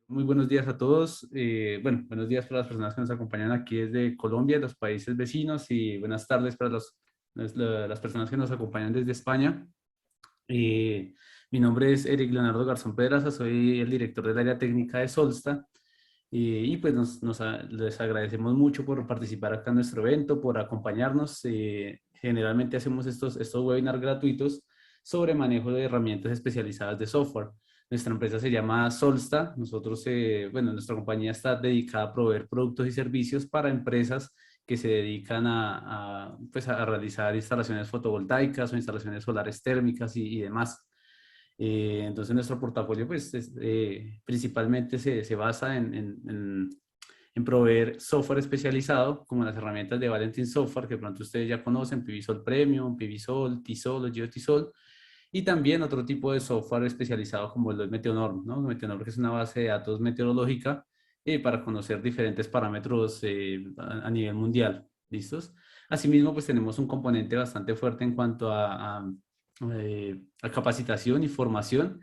Muy buenos días a todos. Bueno, buenos días para las personas que nos acompañan aquí desde Colombia, los países vecinos, y buenas tardes para las personas que nos acompañan desde España. Mi nombre es Eric Leonardo Garzón Pedraza, soy el director del área técnica de Solsta. Y pues les agradecemos mucho por participar acá en nuestro evento, por acompañarnos. Generalmente hacemos estos webinars gratuitos sobre manejo de herramientas especializadas de software. Nuestra empresa se llama Solsta. Nosotros, bueno, nuestra compañía está dedicada a proveer productos y servicios para empresas que se dedican pues a realizar instalaciones fotovoltaicas o instalaciones solares térmicas y demás. Entonces nuestro portafolio pues principalmente se basa en proveer software especializado como las herramientas de Valentin Software que pronto ustedes ya conocen, PVSol Premium, PVSol, Tisol o GeoTisol, y también otro tipo de software especializado como el Meteonorm, ¿no? Meteonorm, que es una base de datos meteorológica para conocer diferentes parámetros a nivel mundial. ¿Listos? Asimismo, pues tenemos un componente bastante fuerte en cuanto a capacitación y formación,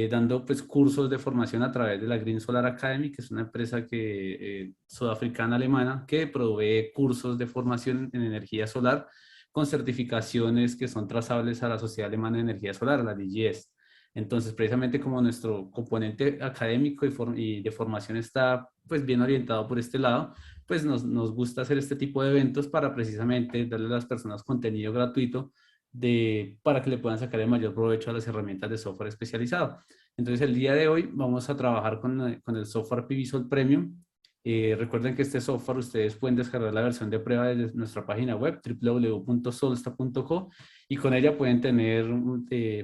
dando pues cursos de formación a través de la Green Solar Academy, que es una empresa sudafricana alemana que provee cursos de formación en energía solar con certificaciones que son trazables a la Sociedad Alemana de Energía Solar, la DGS. Entonces, precisamente como nuestro componente académico y de formación está pues bien orientado por este lado, pues nos gusta hacer este tipo de eventos para precisamente darle a las personas contenido gratuito para que le puedan sacar el mayor provecho a las herramientas de software especializado. Entonces, el día de hoy vamos a trabajar con el software PVSol Premium. Recuerden que este software ustedes pueden descargar la versión de prueba desde nuestra página web www.solsta.co, y con ella pueden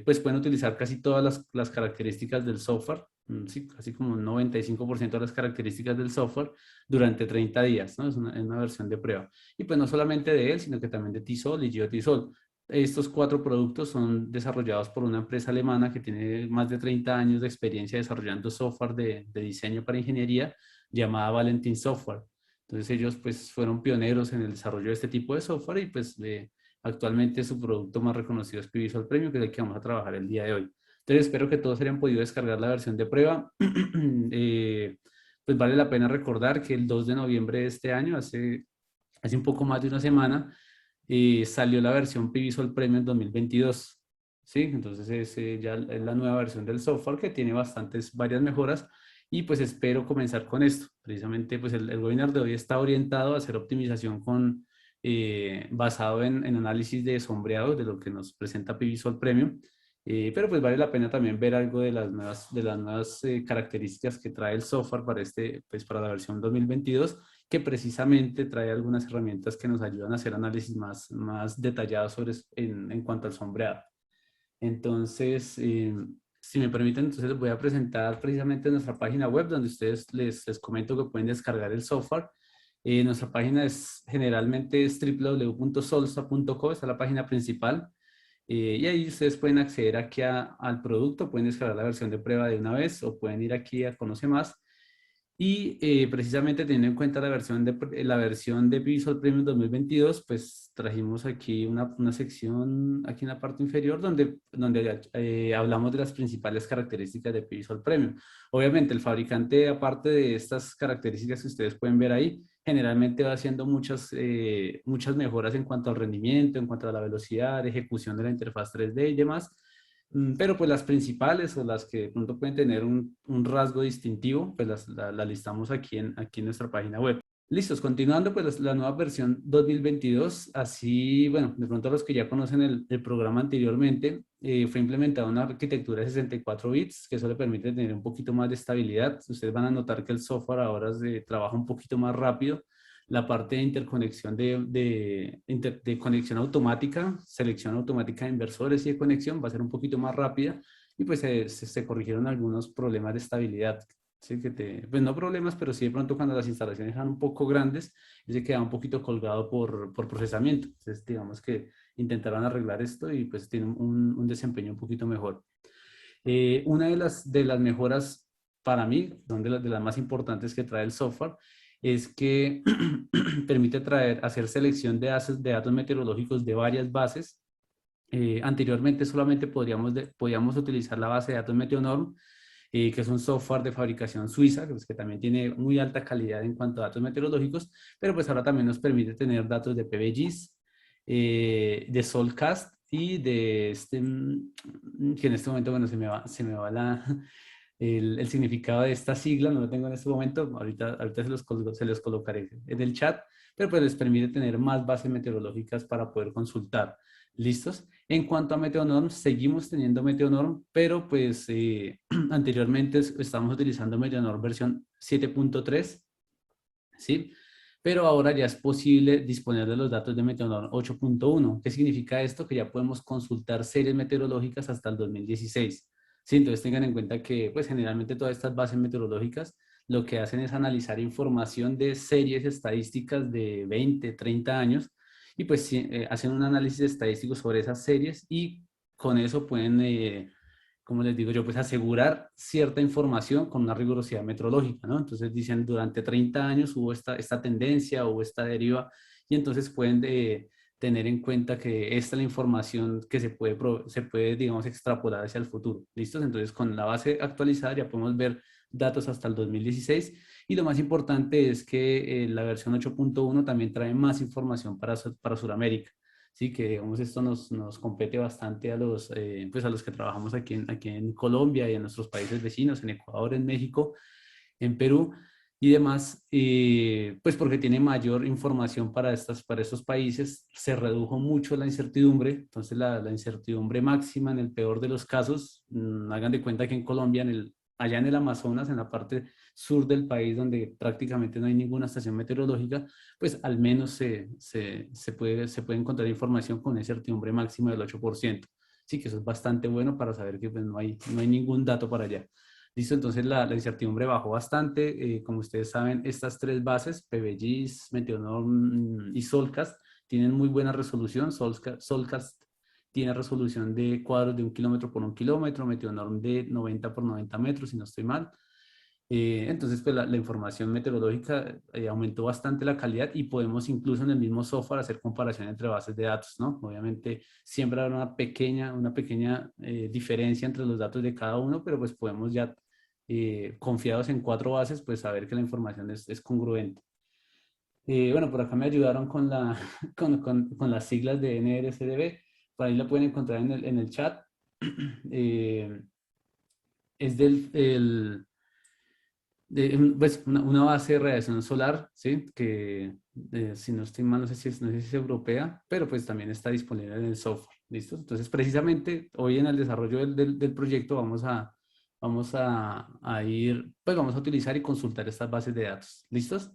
pues pueden utilizar casi todas las características del software, sí, casi como un 95% de las características del software durante 30 días, ¿no? Es una versión de prueba. Y pues no solamente de él, sino que también de Tisol y GeoTisol. Estos cuatro productos son desarrollados por una empresa alemana que tiene más de 30 años de experiencia desarrollando software de diseño para ingeniería, llamada Valentin Software. Entonces ellos pues fueron pioneros en el desarrollo de este tipo de software y pues actualmente su producto más reconocido es PVSol Premium, que es el que vamos a trabajar el día de hoy. Entonces espero que todos hayan podido descargar la versión de prueba. Pues vale la pena recordar que el 2 de noviembre de este año, hace un poco más de una semana, salió la versión PVSol Premium 2022. ¿Sí? Entonces ya es la nueva versión del software que tiene varias mejoras, y pues espero comenzar con esto. Precisamente pues el webinar de hoy está orientado a hacer optimización basado en análisis de sombreado de lo que nos presenta PVSol Premium. Pero pues vale la pena también ver algo de las nuevas características que trae el software pues para la versión 2022, que precisamente trae algunas herramientas que nos ayudan a hacer análisis más detallados en cuanto al sombreado. Entonces, si me permiten, entonces les voy a presentar precisamente nuestra página web, donde les comento que pueden descargar el software. Nuestra página generalmente es www.solsta.co, esta es la página principal. Y ahí ustedes pueden acceder aquí al producto, pueden descargar la versión de prueba de una vez o pueden ir aquí a Conoce Más. Y precisamente teniendo en cuenta la versión de Visual Premium 2022, pues trajimos aquí una sección aquí en la parte inferior donde hablamos de las principales características de Visual Premium. Obviamente el fabricante, aparte de estas características que ustedes pueden ver ahí, generalmente va haciendo muchas mejoras en cuanto al rendimiento, en cuanto a la velocidad, ejecución de la interfaz 3D y demás. Pero pues las principales o las que de pronto pueden tener un rasgo distintivo, pues las listamos aquí en nuestra página web. Listos, continuando pues la nueva versión 2022, así, bueno, de pronto los que ya conocen el programa anteriormente, fue implementada una arquitectura de 64 bits, que eso le permite tener un poquito más de estabilidad. Ustedes van a notar que el software ahora trabaja un poquito más rápido. La parte de interconexión de conexión automática, selección automática de inversores y de conexión va a ser un poquito más rápida, y pues se corrigieron algunos problemas de estabilidad. ¿Sí? Pues no problemas, pero sí de pronto cuando las instalaciones eran un poco grandes y se quedaba un poquito colgado por procesamiento. Entonces digamos que intentaron arreglar esto y pues tiene un desempeño un poquito mejor. Una de las mejoras para mí, son de las más importantes que trae el software, es que permite hacer selección de datos meteorológicos de varias bases. Anteriormente solamente podíamos utilizar la base de datos Meteonorm, que es un software de fabricación suiza, pues, que también tiene muy alta calidad en cuanto a datos meteorológicos, pero pues ahora también nos permite tener datos de PBGIS, de Solcast y de este, que en este momento, bueno, se me va el significado de esta sigla, no lo tengo en este momento, ahorita se los colocaré en el chat, pero pues les permite tener más bases meteorológicas para poder consultar. ¿Listos? En cuanto a Meteonorm, seguimos teniendo Meteonorm, pero pues anteriormente estamos utilizando Meteonorm versión 7.3, ¿sí? Pero ahora ya es posible disponer de los datos de Meteonorm 8.1. ¿Qué significa esto? Que ya podemos consultar series meteorológicas hasta el 2016. Sí, entonces tengan en cuenta que pues generalmente todas estas bases meteorológicas lo que hacen es analizar información de series estadísticas de 20, 30 años y pues sí, hacen un análisis estadístico sobre esas series y con eso pueden como les digo yo, pues asegurar cierta información con una rigurosidad metrológica, ¿no? Entonces dicen, durante 30 años hubo esta tendencia, hubo esta deriva, y entonces pueden tener en cuenta que esta es la información que se puede, digamos, extrapolar hacia el futuro. ¿Listos? Entonces, con la base actualizada ya podemos ver datos hasta el 2016, y lo más importante es que la versión 8.1 también trae más información para Sudamérica. Sí, que digamos esto nos compete bastante pues a los que trabajamos aquí en Colombia y en nuestros países vecinos, en Ecuador, en México, en Perú y demás, pues porque tiene mayor información para estos países, se redujo mucho la incertidumbre, entonces la incertidumbre máxima en el peor de los casos, hagan de cuenta que en Colombia, allá en el Amazonas, en la parte sur del país, donde prácticamente no hay ninguna estación meteorológica, pues al menos se puede encontrar información con una incertidumbre máxima del 8%. Sí, que eso es bastante bueno para saber que pues, no hay ningún dato para allá. Listo, entonces la incertidumbre bajó bastante. Como ustedes saben, estas tres bases, PBGIS, Meteonorm y Solcast, tienen muy buena resolución. Solcast tiene resolución de cuadros de 1 kilómetro por 1 kilómetro, Meteonorm de 90 por 90 metros, si no estoy mal. Entonces, pues la información meteorológica aumentó bastante la calidad y podemos incluso en el mismo software hacer comparación entre bases de datos, ¿no? Obviamente siempre habrá una pequeña diferencia entre los datos de cada uno, pero pues podemos ya, confiados en 4 bases, pues saber que la información es congruente. Bueno, por acá me ayudaron con las siglas de NRCDB, por ahí lo pueden encontrar en el chat. Eh, es pues una base de radiación solar, ¿sí? Que si no estoy mal, no sé si es europea, pero pues también está disponible en el software, ¿listo? Entonces, precisamente hoy en el desarrollo del proyecto pues vamos a utilizar y consultar estas bases de datos, ¿listos?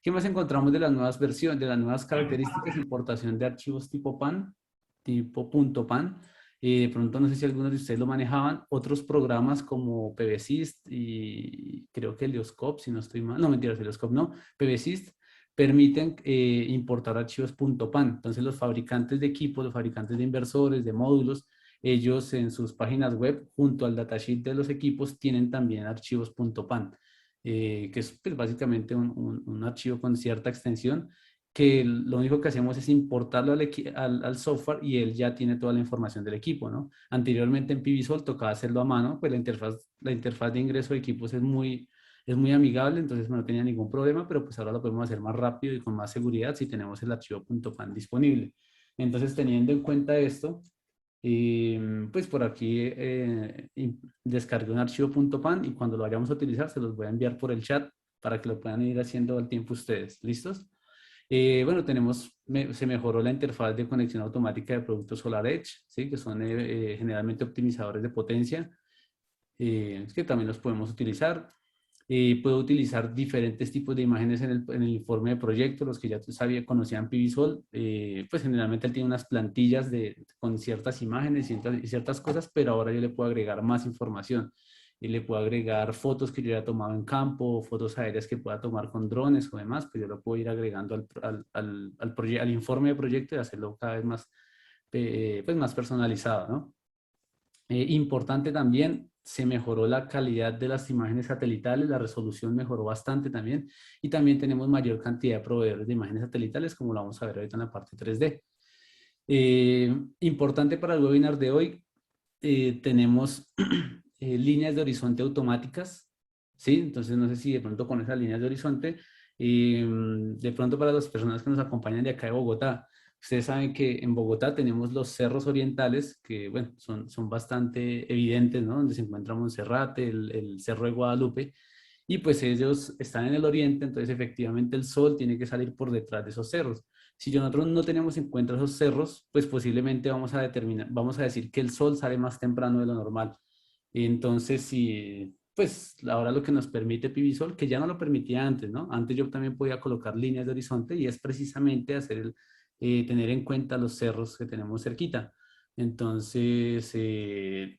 ¿Qué más encontramos de las nuevas versiones, de las nuevas características? Importación de archivos tipo PAN, tipo .pan. De pronto no sé si algunos de ustedes lo manejaban, otros programas como PBSys y creo que Helioscope, si no estoy mal, no mentiras, Helioscope no, PBSys permiten importar archivos .pan. Entonces los fabricantes de equipos, los fabricantes de inversores, de módulos, ellos en sus páginas web, junto al datasheet de los equipos, tienen también archivos .pan, que es pues, básicamente un archivo con cierta extensión que lo único que hacemos es importarlo al software y él ya tiene toda la información del equipo, ¿no? Anteriormente en PVSol tocaba hacerlo a mano, pues la interfaz de ingreso de equipos es muy amigable, entonces no tenía ningún problema, pero pues ahora lo podemos hacer más rápido y con más seguridad si tenemos el archivo .pan disponible. Entonces, teniendo en cuenta esto, pues por aquí descargué un archivo .pan y cuando lo vayamos a utilizar se los voy a enviar por el chat para que lo puedan ir haciendo al tiempo ustedes. ¿Listos? Bueno, se mejoró la interfaz de conexión automática de productos SolarEdge, ¿sí? Que son generalmente optimizadores de potencia, es que también los podemos utilizar. Puedo utilizar diferentes tipos de imágenes en el informe de proyecto, los que ya conocían PVSol, pues generalmente él tiene unas plantillas con ciertas imágenes y ciertas cosas, pero ahora yo le puedo agregar más información y le puedo agregar fotos que yo haya tomado en campo, fotos aéreas que pueda tomar con drones o demás, pues yo lo puedo ir agregando al informe de proyecto y hacerlo cada vez más, pues más personalizado, ¿no? Importante también, se mejoró la calidad de las imágenes satelitales, la resolución mejoró bastante también y también tenemos mayor cantidad de proveedores de imágenes satelitales, como lo vamos a ver ahorita en la parte 3D. Importante para el webinar de hoy, tenemos líneas de horizonte automáticas, ¿sí? Entonces no sé si de pronto con esas líneas de horizonte, de pronto para las personas que nos acompañan de acá de Bogotá, ustedes saben que en Bogotá tenemos los cerros orientales, que bueno, son bastante evidentes, ¿no? Donde se encuentra Monserrate, el Cerro de Guadalupe, y pues ellos están en el oriente, entonces efectivamente el sol tiene que salir por detrás de esos cerros. Si nosotros no tenemos en cuenta esos cerros, pues posiblemente vamos a decir que el sol sale más temprano de lo normal. Entonces, si, pues ahora lo que nos permite Pivisol, que ya no lo permitía antes, ¿no? Antes yo también podía colocar líneas de horizonte y es precisamente tener en cuenta los cerros que tenemos cerquita. Entonces,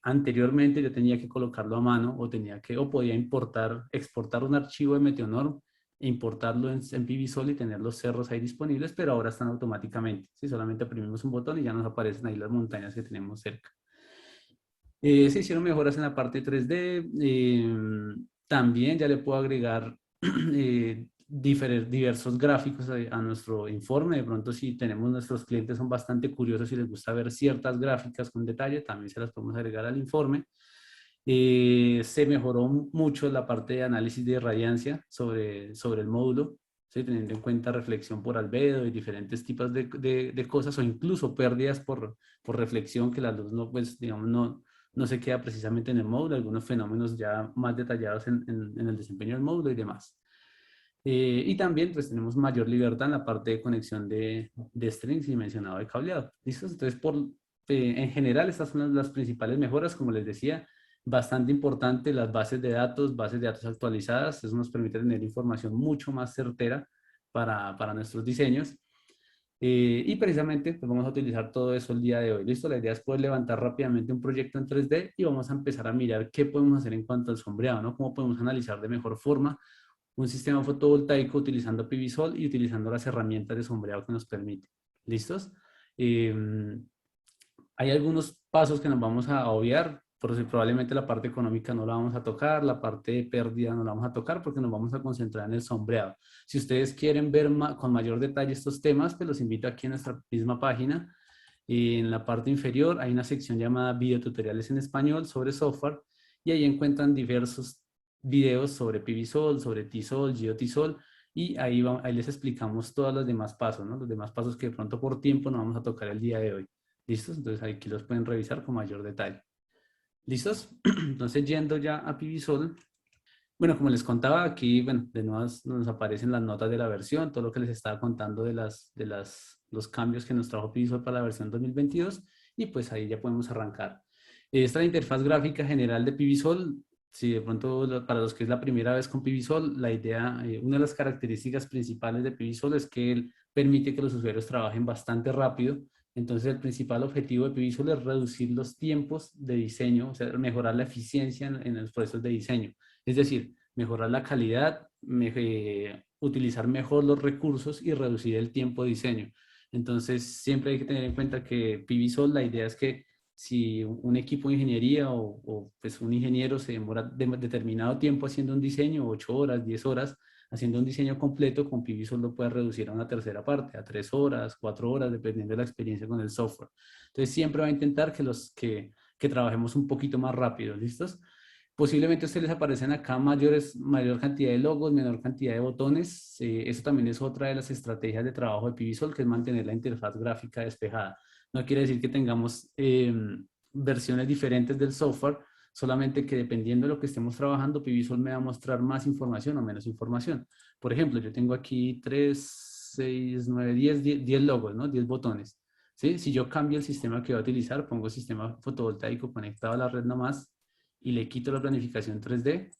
anteriormente yo tenía que colocarlo a mano o podía exportar un archivo de Meteonorm e importarlo en Pivisol y tener los cerros ahí disponibles, pero ahora están automáticamente. ¿Sí? Solamente oprimimos un botón y ya nos aparecen ahí las montañas que tenemos cerca. Se hicieron mejoras en la parte 3D. También ya le puedo agregar diversos gráficos a nuestro informe. De pronto, si tenemos nuestros clientes son bastante curiosos y les gusta ver ciertas gráficas con detalle, también se las podemos agregar al informe. Se mejoró mucho la parte de análisis de radiancia sobre el módulo, ¿sí? Teniendo en cuenta reflexión por albedo y diferentes tipos de cosas o incluso pérdidas por reflexión que la luz no, pues, digamos, no se queda precisamente en el módulo, algunos fenómenos ya más detallados en el desempeño del módulo y demás. Y también pues tenemos mayor libertad en la parte de conexión de strings y mencionado de cableado. ¿Listo? Entonces, en general, estas son las principales mejoras, como les decía, bastante importante las bases de datos actualizadas. Eso nos permite tener información mucho más certera para nuestros diseños. Y precisamente pues vamos a utilizar todo eso el día de hoy. Listo, la idea es poder levantar rápidamente un proyecto en 3D y vamos a empezar a mirar qué podemos hacer en cuanto al sombreado, ¿no? Cómo podemos analizar de mejor forma un sistema fotovoltaico utilizando PV-Sol y utilizando las herramientas de sombreado que nos permite. ¿Listos? Eh, Hay algunos pasos que nos vamos a obviar, por si probablemente la parte económica no la vamos a tocar, la parte de pérdida no la vamos a tocar porque nos vamos a concentrar en el sombreado. Si ustedes quieren ver con mayor detalle estos temas, pues los invito aquí a nuestra misma página. En la parte inferior hay una sección llamada videotutoriales en español sobre software y ahí encuentran diversos videos sobre PVSol, sobre T-Sol, GeoTSol y ahí les explicamos todos los demás pasos, ¿no? Los demás pasos que de pronto por tiempo no vamos a tocar el día de hoy. ¿Listos? Entonces aquí los pueden revisar con mayor detalle. ¿Listos? Entonces yendo ya a PVSol, bueno, como les contaba aquí, bueno, de nuevo nos aparecen las notas de la versión, todo lo que les estaba contando los cambios que nos trajo PVSol para la versión 2022 y pues ahí ya podemos arrancar. Esta es la interfaz gráfica general de PVSol. Si de pronto para los que es la primera vez con PVSol, la idea, una de las características principales de PVSol es que él permite que los usuarios trabajen bastante rápido. Entonces el principal objetivo de PVSol es reducir los tiempos de diseño, o sea, mejorar la eficiencia en los procesos de diseño. Es decir, mejorar la calidad, utilizar mejor los recursos y reducir el tiempo de diseño. Entonces, siempre hay que tener en cuenta que PVSol, la idea es que si un equipo de ingeniería pues un ingeniero se demora determinado tiempo haciendo un diseño, 8 horas, 10 horas, haciendo un diseño completo, con PVSol lo puede reducir a una tercera parte, a 3 horas, 4 horas, dependiendo de la experiencia con el software. Entonces, siempre va a intentar que trabajemos un poquito más rápido, ¿listos? Posiblemente a ustedes les aparecen acá mayor cantidad de logos, menor cantidad de botones. Eso también es otra de las estrategias de trabajo de PVSol, que es mantener la interfaz gráfica despejada. No quiere decir que tengamos versiones diferentes del software, solamente que dependiendo de lo que estemos trabajando, PVSol me va a mostrar más información o menos información. Por ejemplo, yo tengo aquí 3, 6, 9, 10 logos, ¿no? 10 botones. ¿Sí? Si yo cambio el sistema que voy a utilizar, pongo sistema fotovoltaico conectado a la red nomás, y le quito la planificación 3D,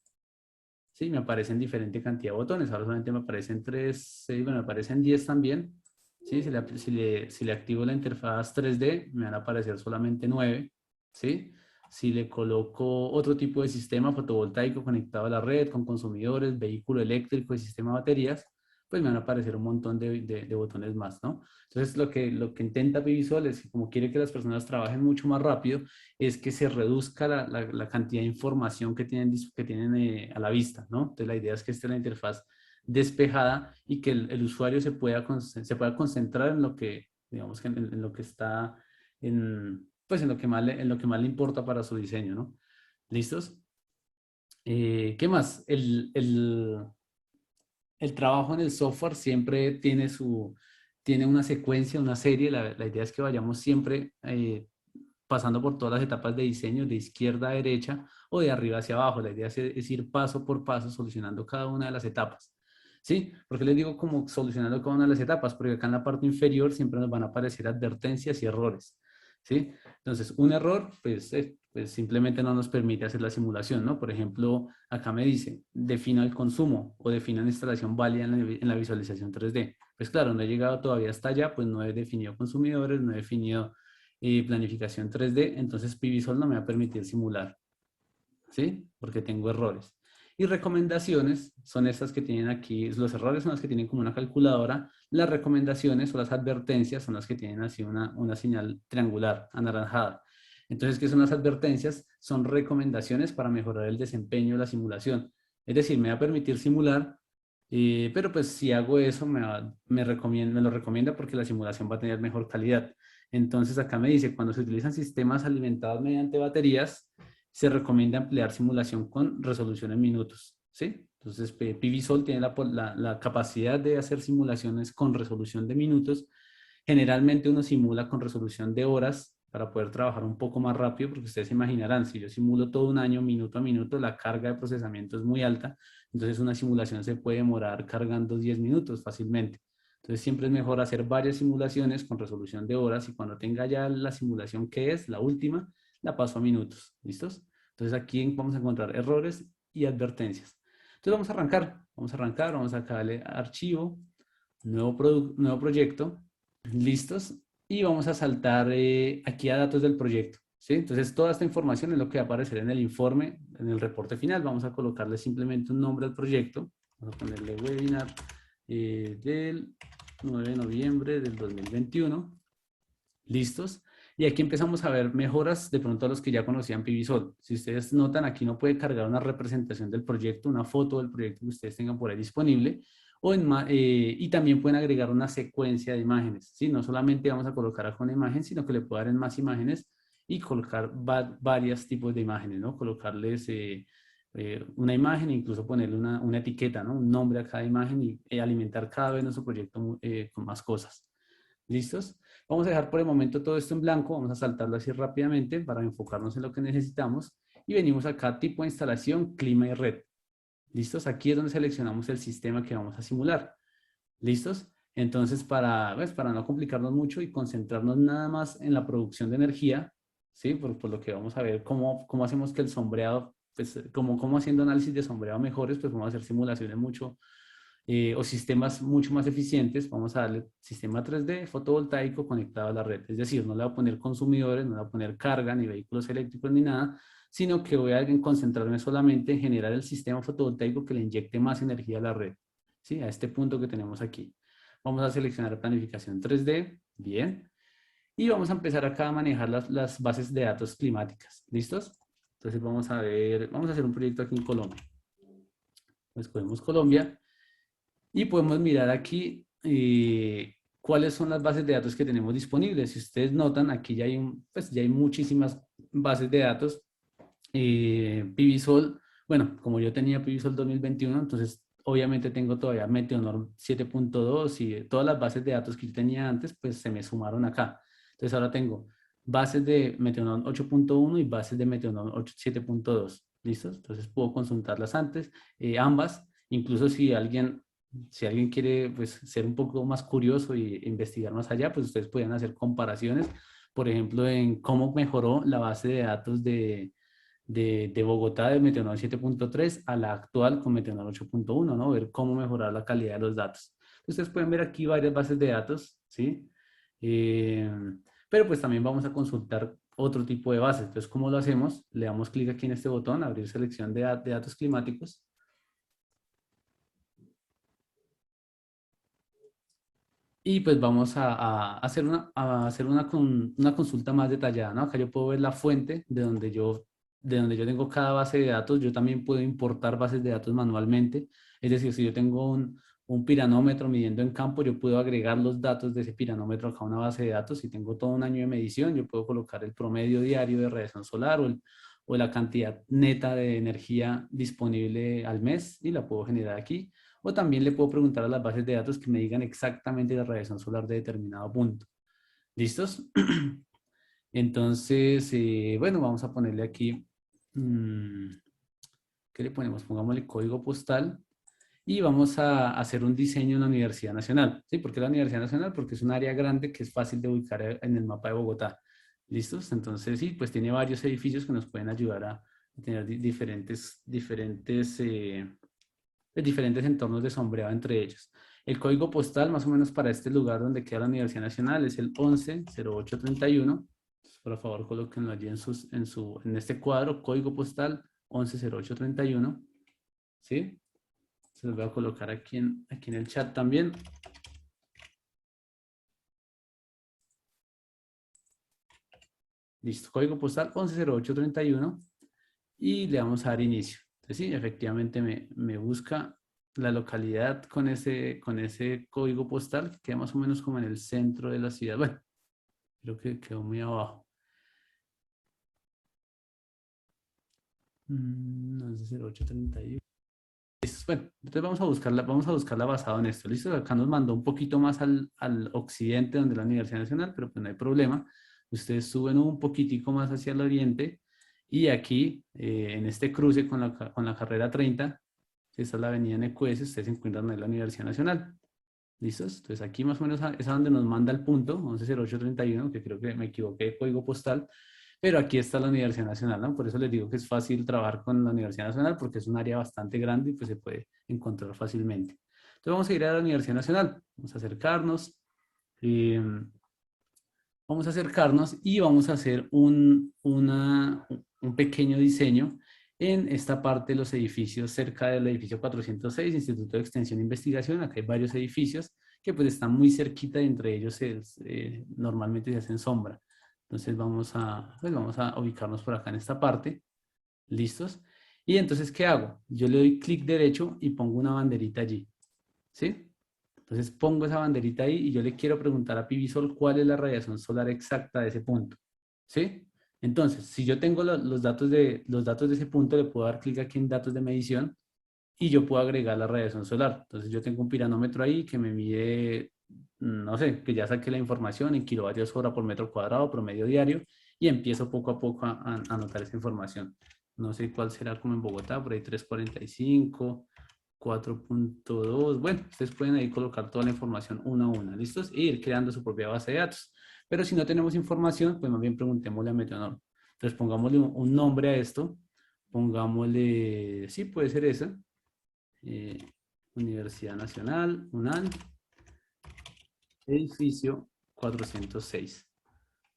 ¿sí? Me aparecen diferente cantidad de botones. Ahora solamente me aparecen 3, 6, bueno, me aparecen 10 también. ¿Sí? Si le activo la interfaz 3D, me van a aparecer solamente 9. ¿Sí? Si le coloco otro tipo de sistema fotovoltaico conectado a la red, con consumidores, vehículo eléctrico y sistema de baterías, pues me van a aparecer un montón de botones más, ¿no? Entonces, lo que intenta Visual es que como quiere que las personas trabajen mucho más rápido, es que se reduzca la cantidad de información que tienen a la vista, ¿no? Entonces, la idea es que esté la interfaz despejada y que el usuario se pueda concentrar en lo que, digamos, en lo que está, pues en lo que más le importa para su diseño, ¿no? ¿Listos? ¿Qué más? El trabajo en el software siempre tiene una secuencia, una serie. La idea es que vayamos siempre pasando por todas las etapas de diseño, de izquierda a derecha o de arriba hacia abajo. La idea es ir paso por paso solucionando cada una de las etapas. ¿Sí? Porque les digo como solucionando cada una de las etapas, porque acá en la parte inferior siempre nos van a aparecer advertencias y errores. ¿Sí? Entonces, un error, pues simplemente no nos permite hacer la simulación, ¿no? Por ejemplo, acá me dice, defina el consumo o defina una instalación válida en la visualización 3D. Pues claro, no he llegado todavía hasta allá, pues no he definido consumidores, no he definido planificación 3D, entonces PVSol no me va a permitir simular, ¿sí? Porque tengo errores. Y recomendaciones son estas que tienen aquí, los errores son las que tienen como una calculadora, las recomendaciones o las advertencias son las que tienen así una señal triangular, anaranjada. Entonces, ¿qué son las advertencias? Son recomendaciones para mejorar el desempeño de la simulación. Es decir, me va a permitir simular, pero pues si hago eso me lo recomienda porque la simulación va a tener mejor calidad. Entonces acá me dice, cuando se utilizan sistemas alimentados mediante baterías, se recomienda emplear simulación con resolución en minutos, ¿sí? Entonces, PVSol tiene la capacidad de hacer simulaciones con resolución de minutos. Generalmente uno simula con resolución de horas para poder trabajar un poco más rápido, porque ustedes se imaginarán, si yo simulo todo un año, minuto a minuto, la carga de procesamiento es muy alta, entonces una simulación se puede demorar cargando 10 minutos fácilmente. Entonces siempre es mejor hacer varias simulaciones con resolución de horas y cuando tenga ya la simulación que es, la última, la paso a minutos. ¿Listos? Entonces aquí vamos a encontrar errores y advertencias. Entonces vamos a acá darle archivo, nuevo proyecto, listos, y vamos a saltar aquí a datos del proyecto. ¿Sí? Entonces toda esta información es lo que va a aparecer en el informe, en el reporte final. Vamos a colocarle simplemente un nombre al proyecto. Vamos a ponerle webinar del 9 de noviembre del 2021. ¿Listos? Y aquí empezamos a ver mejoras de pronto a los que ya conocían PVSol. Si ustedes notan, aquí no puede cargar una representación del proyecto, una foto del proyecto que ustedes tengan por ahí disponible, y también pueden agregar una secuencia de imágenes. ¿Sí? No solamente vamos a colocar acá una imagen, sino que le puedo dar en más imágenes y colocar varios tipos de imágenes, ¿no? Colocarles una imagen e incluso ponerle una etiqueta, ¿no? Un nombre a cada imagen y alimentar cada vez nuestro proyecto con más cosas. ¿Listos? Vamos a dejar por el momento todo esto en blanco, vamos a saltarlo así rápidamente para enfocarnos en lo que necesitamos y venimos acá tipo de instalación, clima y red. ¿Listos? Aquí es donde seleccionamos el sistema que vamos a simular. ¿Listos? Entonces, para no complicarnos mucho y concentrarnos nada más en la producción de energía, ¿sí? Por lo que vamos a ver cómo hacemos que el sombreado, pues cómo haciendo análisis de sombreado mejores, pues vamos a hacer simulaciones o sistemas mucho más eficientes. Vamos a darle sistema 3D fotovoltaico conectado a la red. Es decir, no le voy a poner consumidores, no le voy a poner carga, ni vehículos eléctricos, ni nada, sino que voy a concentrarme solamente en generar el sistema fotovoltaico que le inyecte más energía a la red. ¿Sí? A este punto que tenemos aquí. Vamos a seleccionar planificación 3D. Bien. Y vamos a empezar acá a manejar las bases de datos climáticas. ¿Listos? Entonces vamos a hacer un proyecto aquí en Colombia. Escogemos Colombia y podemos mirar aquí cuáles son las bases de datos que tenemos disponibles. Si ustedes notan, aquí ya hay muchísimas bases de datos. PVSol, bueno, como yo tenía PVSol 2021, entonces obviamente tengo todavía Meteonor 7.2 y todas las bases de datos que yo tenía antes, pues se me sumaron acá. Entonces ahora tengo bases de Meteonor 8.1 y bases de Meteonor 7.2. ¿Listos? Entonces puedo consultarlas antes, ambas, incluso si alguien quiere pues, ser un poco más curioso e investigar más allá, pues ustedes pueden hacer comparaciones, por ejemplo, en cómo mejoró la base de datos de Bogotá de Meteonor 7.3 a la actual con Meteonor 8.1, ¿no? Ver cómo mejorar la calidad de los datos. Ustedes pueden ver aquí varias bases de datos, ¿sí? Eh, pero pues también vamos a consultar otro tipo de bases. Entonces, ¿cómo lo hacemos? Le damos clic aquí en este botón, abrir selección de datos climáticos. Y pues vamos a hacer una consulta más detallada, ¿no? Acá yo puedo ver la fuente de donde yo tengo cada base de datos. Yo también puedo importar bases de datos manualmente. Es decir, si yo tengo un piranómetro midiendo en campo, yo puedo agregar los datos de ese piranómetro acá a una base de datos. Si tengo todo un año de medición, yo puedo colocar el promedio diario de radiación solar o la cantidad neta de energía disponible al mes y la puedo generar aquí. O también le puedo preguntar a las bases de datos que me digan exactamente la radiación solar de determinado punto. ¿Listos? Entonces, bueno, vamos a ponerle aquí, ¿qué le ponemos? Pongámosle código postal y vamos a hacer un diseño en la Universidad Nacional. ¿Sí? ¿Por qué la Universidad Nacional? Porque es un área grande que es fácil de ubicar en el mapa de Bogotá. ¿Listos? Entonces, sí, pues tiene varios edificios que nos pueden ayudar a tener diferentes entornos de sombreado entre ellos. El código postal, más o menos para este lugar donde queda la Universidad Nacional, es el 110831. Por favor, colóquenlo allí en este cuadro, código postal 110831. ¿Sí? Se los voy a colocar aquí en el chat también. Listo, código postal 110831 y le vamos a dar inicio. Entonces sí, efectivamente me busca la localidad con ese código postal, que queda más o menos como en el centro de la ciudad. Bueno, creo que quedó muy abajo. 110831. Listo, bueno, entonces vamos a buscarla basado en esto. Listo, acá nos mandó un poquito más al occidente, donde la Universidad Nacional, pero pues no hay problema. Ustedes suben un poquitico más hacia el oriente y aquí, en este cruce con la carrera 30, que esta es la avenida Necuese, ustedes se encuentran en la Universidad Nacional. ¿Listos? Entonces aquí más o menos es a donde nos manda el punto, 110831, que creo que me equivoqué de código postal, pero aquí está la Universidad Nacional, ¿no? Por eso les digo que es fácil trabajar con la Universidad Nacional, porque es un área bastante grande y pues se puede encontrar fácilmente. Entonces vamos a ir a la Universidad Nacional, vamos a acercarnos, eh, y vamos a hacer un pequeño diseño en esta parte de los edificios cerca del edificio 406, Instituto de Extensión e Investigación. Acá hay varios edificios que pues están muy cerquita y entre ellos normalmente se hacen sombra. Entonces vamos a ubicarnos por acá en esta parte. ¿Listos? Y entonces, ¿qué hago? Yo le doy clic derecho y pongo una banderita allí. ¿Sí? Entonces pongo esa banderita ahí y yo le quiero preguntar a Pivisol cuál es la radiación solar exacta de ese punto. ¿Sí? Entonces, si yo tengo los datos de ese punto, le puedo dar clic aquí en datos de medición y yo puedo agregar la radiación solar. Entonces yo tengo un piranómetro ahí que me mide, no sé, que ya saqué la información en kilovatios hora por metro cuadrado, promedio diario, y empiezo poco a poco a anotar esa información. No sé cuál será como en Bogotá, por ahí 345, 4.2. Bueno, ustedes pueden ahí colocar toda la información una a una, ¿listos? E ir creando su propia base de datos. Pero si no tenemos información, pues más bien preguntémosle a Meteonor. Entonces pongámosle un nombre a esto. Pongámosle, sí, puede ser esa. eh, Universidad Nacional, UNAL, edificio 406.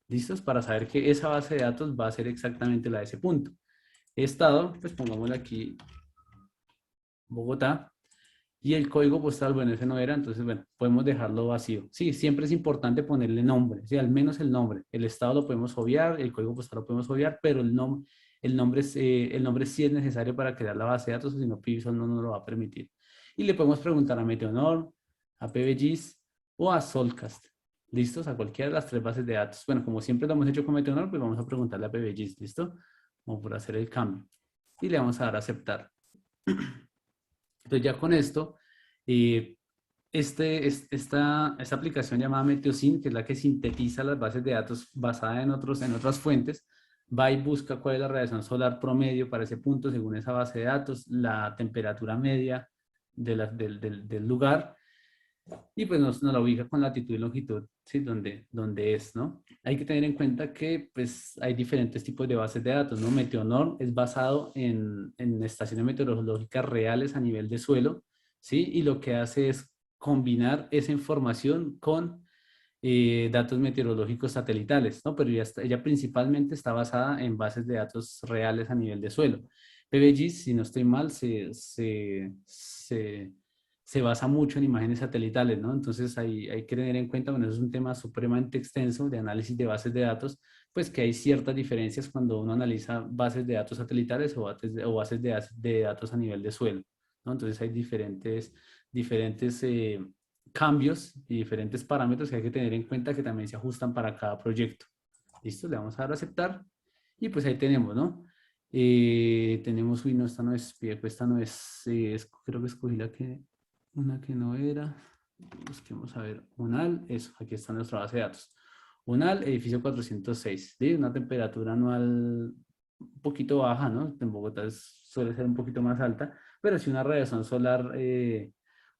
¿Listos? Para saber que esa base de datos va a ser exactamente la de ese punto. Estado, pues pongámosle aquí Bogotá. Y el código postal, bueno, ese no era, entonces, bueno, podemos dejarlo vacío. Sí, siempre es importante ponerle nombre, sí, al menos el nombre. El estado lo podemos obviar, el código postal lo podemos obviar, pero el nombre sí es necesario para crear la base de datos, o si no, Pivison no nos lo va a permitir. Y le podemos preguntar a Meteonor, a PBGIS o a Solcast. ¿Listos? A cualquiera de las tres bases de datos. Bueno, como siempre lo hemos hecho con Meteonor, pues vamos a preguntarle a PBGIS, ¿listo? Como por hacer el cambio. Y le vamos a dar a aceptar. Entonces ya con esto, eh, esta aplicación llamada Meteosyn, que es la que sintetiza las bases de datos basada en otras fuentes, va y busca cuál es la radiación solar promedio para ese punto según esa base de datos, la temperatura media del lugar y pues nos la ubica con latitud y longitud, ¿sí? Donde es, ¿no? Hay que tener en cuenta que pues hay diferentes tipos de bases de datos, ¿no? Meteonor es basado en estaciones meteorológicas reales a nivel de suelo, ¿sí? Y lo que hace es combinar esa información con datos meteorológicos satelitales, ¿no? Pero ella principalmente está basada en bases de datos reales a nivel de suelo. PBGIS, si no estoy mal, se basa mucho en imágenes satelitales, ¿no? Entonces hay que tener en cuenta, bueno, eso es un tema supremamente extenso de análisis de bases de datos, pues que hay ciertas diferencias cuando uno analiza bases de datos satelitales o bases de datos a nivel de suelo, ¿no? Entonces hay diferentes cambios y diferentes parámetros que hay que tener en cuenta que también se ajustan para cada proyecto. ¿Listo? Le vamos a dar a aceptar y pues ahí tenemos, ¿no? Tenemos, uy, no, esta no es Pieco, esta no es, creo que escogí una que no era. Busquemos a ver, UNAL, eso, aquí está nuestra base de datos. UNAL, edificio 406, ¿sí? Una temperatura anual un poquito baja, ¿no? En Bogotá suele ser un poquito más alta, pero sí una radiación solar,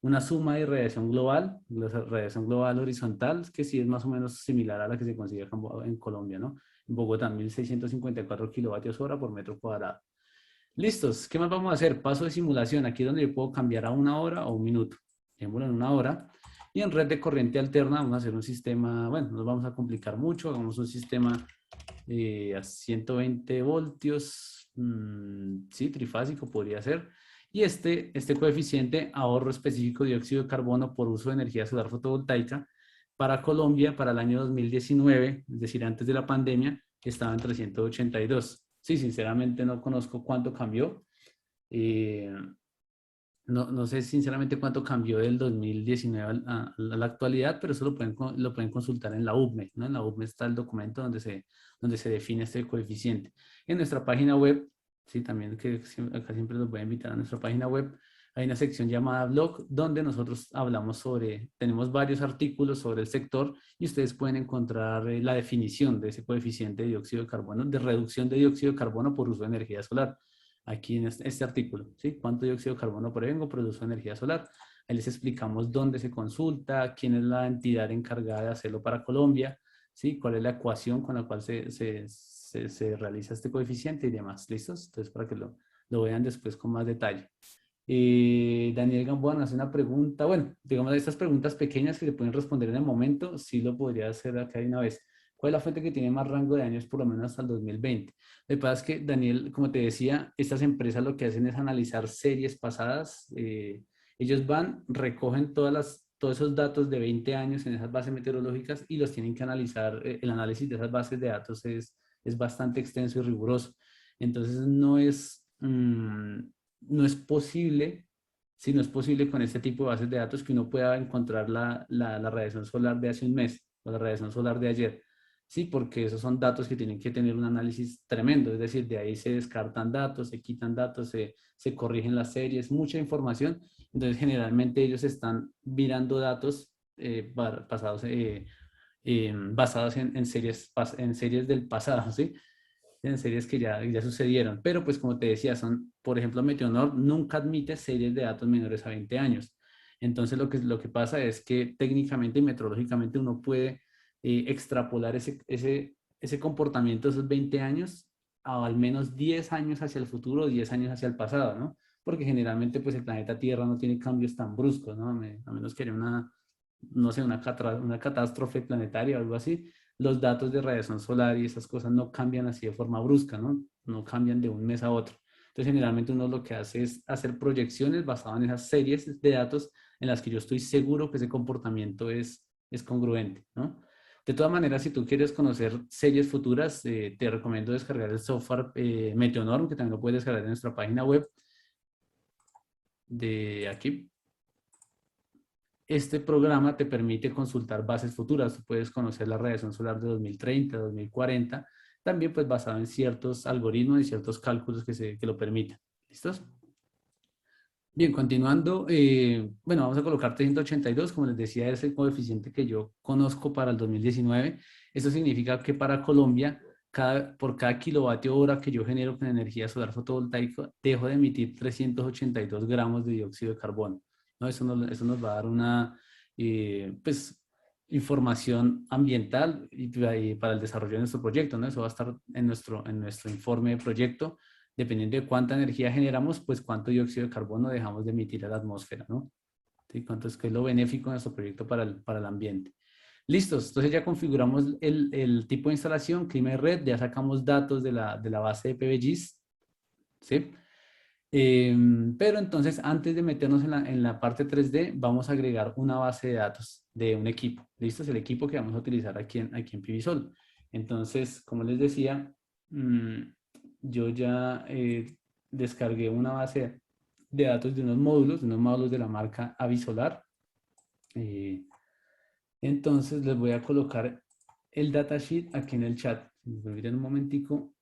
una suma de radiación global, la radiación global horizontal, que sí es más o menos similar a la que se consigue acá en Colombia, ¿no? En Bogotá, 1654 kilovatios hora por metro cuadrado. Listos, ¿qué más vamos a hacer? Paso de simulación, aquí es donde yo puedo cambiar a una hora o un minuto. Dejémoslo en una hora. Y en red de corriente alterna vamos a hacer un sistema, bueno, no nos vamos a complicar mucho, hagamos un sistema a 120 voltios, sí, trifásico podría ser. Y este coeficiente ahorro específico de dióxido de carbono por uso de energía solar fotovoltaica para Colombia para el año 2019, es decir, antes de la pandemia, estaba en 382. Sí, sinceramente no conozco cuánto cambió. Eh, no sé sinceramente cuánto cambió del 2019 a la actualidad, pero eso lo pueden consultar en la UBME, ¿no? En la UBME está el documento donde se define este coeficiente. En nuestra página web, sí, también que acá siempre los voy a invitar a nuestra página web, hay una sección llamada blog donde nosotros hablamos tenemos varios artículos sobre el sector y ustedes pueden encontrar la definición de ese coeficiente de dióxido de carbono, de reducción de dióxido de carbono por uso de energía solar aquí en este artículo, ¿sí? ¿Cuánto dióxido de carbono por evengo produce energía solar? Ahí les explicamos dónde se consulta, quién es la entidad encargada de hacerlo para Colombia, ¿sí? ¿Cuál es la ecuación con la cual se realiza este coeficiente y demás? ¿Listos? Entonces, para que lo vean después con más detalle. Daniel Gamboa hace una pregunta, bueno, digamos estas preguntas pequeñas que se pueden responder en el momento, sí lo podría hacer acá de una vez. ¿Cuál es la fuente que tiene más rango de años por lo menos hasta el 2020? Lo que pasa es que, Daniel, como te decía, estas empresas lo que hacen es analizar series pasadas. Ellos van, recogen todos esos datos de 20 años en esas bases meteorológicas y los tienen que analizar. El análisis de esas bases de datos es bastante extenso y riguroso. Entonces, no es posible, si no es posible con este tipo de bases de datos que uno pueda encontrar la radiación solar de hace un mes o la radiación solar de ayer. Sí, porque esos son datos que tienen que tener un análisis tremendo, es decir, de ahí se descartan datos, se quitan datos, se corrigen las series, mucha información. Entonces, generalmente ellos están mirando datos basados en series del pasado, ¿sí? En series que ya sucedieron. Pero pues como te decía, por ejemplo, Meteonor nunca admite series de datos menores a 20 años. Entonces lo que pasa es que técnicamente y meteorológicamente uno puede extrapolar ese comportamiento de esos 20 años a al menos 10 años hacia el futuro, 10 años hacia el pasado, ¿no? Porque generalmente pues el planeta Tierra no tiene cambios tan bruscos, ¿no? A menos que haya no sé, una catástrofe planetaria o algo así, los datos de radiación solar y esas cosas no cambian así de forma brusca, ¿no? No cambian de un mes a otro. Entonces, generalmente uno lo que hace es hacer proyecciones basadas en esas series de datos en las que yo estoy seguro que ese comportamiento es congruente, ¿no? De todas maneras, si tú quieres conocer series futuras, te recomiendo descargar el software Meteonorm, que también lo puedes descargar en nuestra página web de aquí. Este programa te permite consultar bases futuras. Tú puedes conocer la radiación solar de 2030, 2040, también pues basado en ciertos algoritmos y ciertos cálculos que lo permitan. ¿Listos? Bien, continuando, bueno, vamos a colocar 382, como les decía, es el coeficiente que yo conozco para el 2019. Esto significa que para Colombia, por cada kilovatio hora que yo genero con energía solar fotovoltaica, dejo de emitir 382 gramos de dióxido de carbono, ¿no? Eso nos va a dar una, pues, información ambiental y para el desarrollo de nuestro proyecto, ¿no? Eso va a estar en nuestro informe de proyecto dependiendo de cuánta energía generamos, pues cuánto dióxido de carbono dejamos de emitir a la atmósfera, ¿no? ¿Sí? Cuánto es que es lo benéfico de nuestro proyecto para el ambiente. Listos, entonces ya configuramos el tipo de instalación, clima y red, ya sacamos datos de la base de PBGIS, ¿sí? Pero entonces, antes de meternos en la parte 3D, vamos a agregar una base de datos de un equipo. ¿Listo? Es el equipo que vamos a utilizar aquí en PVSol. Entonces, como les decía, mm, yo ya descargué una base de datos de unos módulos de la marca Avisolar. Eh, entonces, les voy a colocar el datasheet aquí en el chat. Si me permiten un momentico,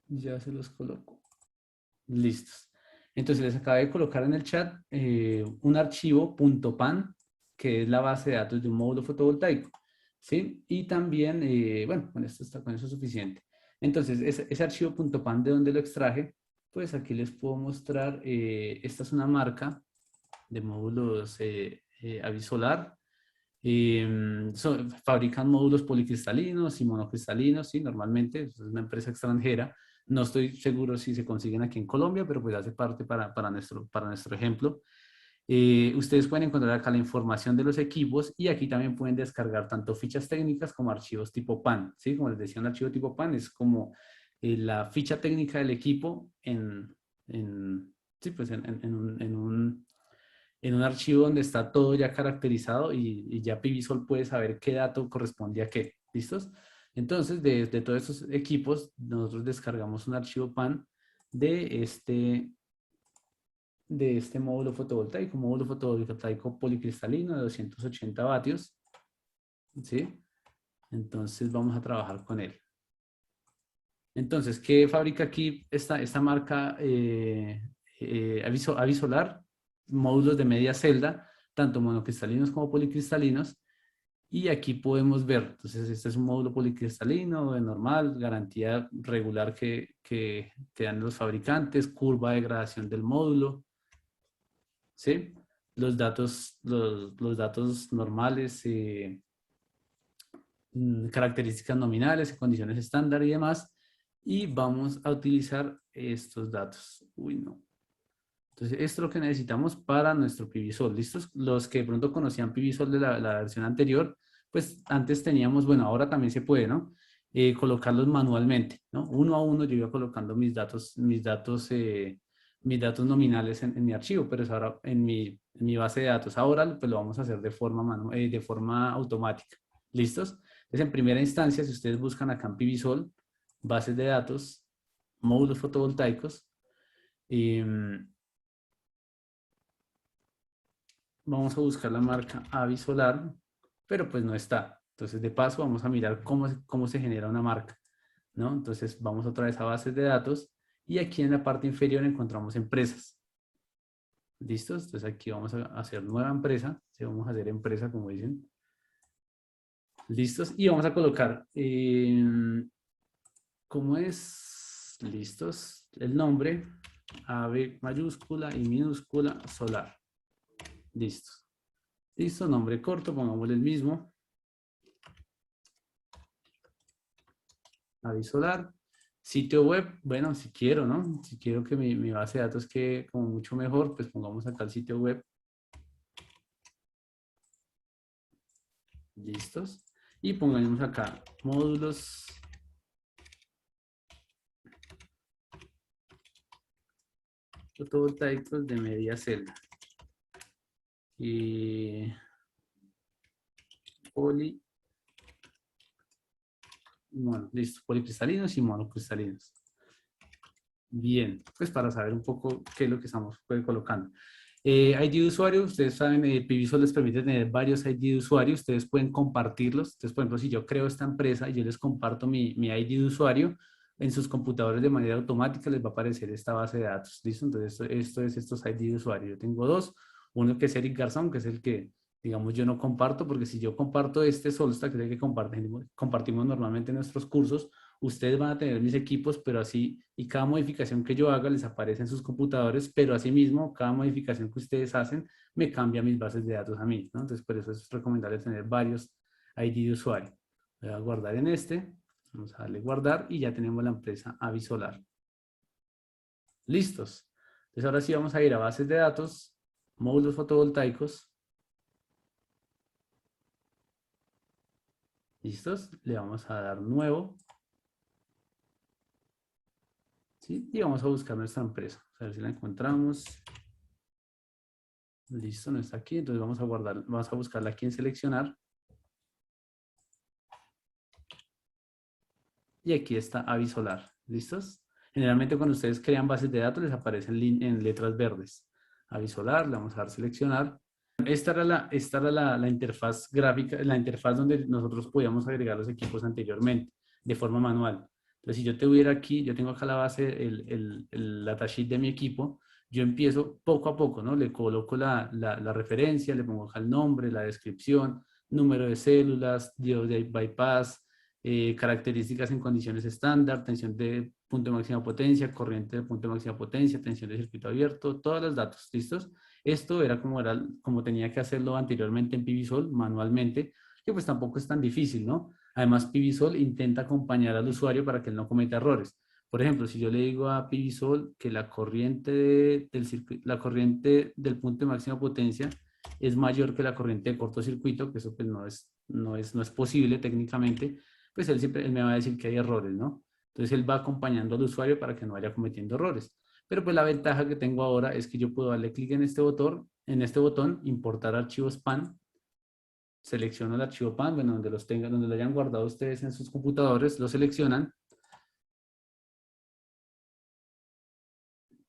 Ya se los coloco. Listos. Entonces les acabé de colocar en el chat un archivo .pan, que es la base de datos de un módulo fotovoltaico. ¿Sí? Y también, bueno, con eso es suficiente. Entonces, ese archivo .pan, ¿de dónde lo extraje? Pues aquí les puedo mostrar, esta es una marca de módulos Avisolar. Fabrican módulos policristalinos y monocristalinos, sí, normalmente, es una empresa extranjera. No estoy seguro si se consiguen aquí en Colombia, pero pues hace parte para nuestro ejemplo. Ustedes pueden encontrar acá la información de los equipos y aquí también pueden descargar tanto fichas técnicas como archivos tipo PAN, ¿sí? Como les decía, un archivo tipo PAN es como la ficha técnica del equipo sí, pues en un archivo donde está todo ya caracterizado y ya PiVisol puede saber qué dato corresponde a qué. ¿Listos? Entonces, de todos estos equipos, nosotros descargamos un archivo PAN de este módulo fotovoltaico policristalino de 280 vatios. ¿Sí? Entonces, vamos a trabajar con él. Entonces, ¿qué fabrica aquí esta marca Avisolar? Módulos de media celda, tanto monocristalinos como policristalinos. Y aquí podemos ver, entonces este es un módulo policristalino de normal, garantía regular que dan los fabricantes, curva de gradación del módulo, ¿sí? Los datos normales, características nominales, condiciones estándar y demás. Y vamos a utilizar estos datos. Uy, no. Entonces, esto es lo que necesitamos para nuestro PiVisol. ¿Listos? Los que de pronto conocían PiVisol de la versión anterior, pues antes teníamos, bueno, ahora también se puede, ¿no? Colocarlos manualmente, ¿no? Uno a uno yo iba colocando mis datos nominales en mi archivo, pero es ahora en mi base de datos. Ahora pues lo vamos a hacer de forma automática. ¿Listos? Entonces, en primera instancia, si ustedes buscan acá en PiVisol, bases de datos, módulos fotovoltaicos, em, vamos a buscar la marca Avisolar, pero pues no está. Entonces, de paso, vamos a mirar cómo se genera una marca, ¿no? Entonces, vamos otra vez a bases de datos y aquí en la parte inferior encontramos empresas. ¿Listos? Entonces, aquí vamos a hacer nueva empresa. Sí, vamos a hacer empresa, como dicen. ¿Listos? Y vamos a colocar, ¿cómo es? ¿Listos? El nombre, AB mayúscula y minúscula solar. Listos. Listo, nombre corto, pongámosle el mismo. Avisolar. Sitio web, bueno, si quiero, ¿no? Si quiero que mi base de datos quede como mucho mejor, pues pongamos acá el sitio web. Listos. Y pongamos acá módulos fotovoltaicos de media celda. Y bueno, listo, policristalinos y monocristalinos. Bien, pues para saber un poco qué es lo que estamos colocando. ID de usuario, ustedes saben, PiVisol les permite tener varios ID de usuario, ustedes pueden compartirlos. Entonces, por ejemplo, si yo creo esta empresa y yo les comparto mi ID de usuario, en sus computadores de manera automática les va a aparecer esta base de datos. ¿Listo? Entonces, esto es estos ID de usuario. Yo tengo dos, uno que es Eric Garzón, que es el que, digamos, yo no comparto, porque si yo comparto este Solstack, que es el que compartimos normalmente en nuestros cursos, ustedes van a tener mis equipos, pero así, y cada modificación que yo haga les aparece en sus computadores, pero asimismo, cada modificación que ustedes hacen me cambia mis bases de datos a mí, ¿no? Entonces, por eso es recomendable tener varios ID de usuario. Voy a guardar en este, vamos a darle guardar y ya tenemos la empresa Avisolar. Listos. Entonces, ahora sí vamos a ir a bases de datos, módulos fotovoltaicos. ¿Listos? Le vamos a dar nuevo. ¿Sí? Y vamos a buscar nuestra empresa. A ver si la encontramos. Listo, no está aquí. Entonces vamos a guardar, vamos a buscarla aquí en seleccionar. Y aquí está Avisolar. ¿Listos? Generalmente cuando ustedes crean bases de datos les aparecen en letras verdes. Avisolar, le vamos a dar seleccionar. Esta era la interfaz gráfica, la interfaz donde nosotros podíamos agregar los equipos anteriormente, de forma manual. Entonces, si yo te hubiera aquí, yo tengo acá la base, el datasheet de mi equipo, yo empiezo poco a poco, ¿no? Le coloco la referencia, le pongo acá el nombre, la descripción, número de células, diodos de bypass, características en condiciones estándar, tensión de punto de máxima potencia, corriente de punto de máxima potencia, tensión de circuito abierto, todos los datos, ¿listos? Esto era como tenía que hacerlo anteriormente en PVSol, manualmente, que pues tampoco es tan difícil, ¿no? Además, PVSol intenta acompañar al usuario para que él no cometa errores. Por ejemplo, si yo le digo a PVSol que la corriente del punto de máxima potencia es mayor que la corriente de cortocircuito, que eso pues no es posible técnicamente, pues él me va a decir que hay errores, ¿no? Entonces él va acompañando al usuario para que no vaya cometiendo errores. Pero pues la ventaja que tengo ahora es que yo puedo darle clic en este botón, importar archivos PAN, selecciono el archivo PAN, bueno, donde los tengan, donde lo hayan guardado ustedes en sus computadores, lo seleccionan,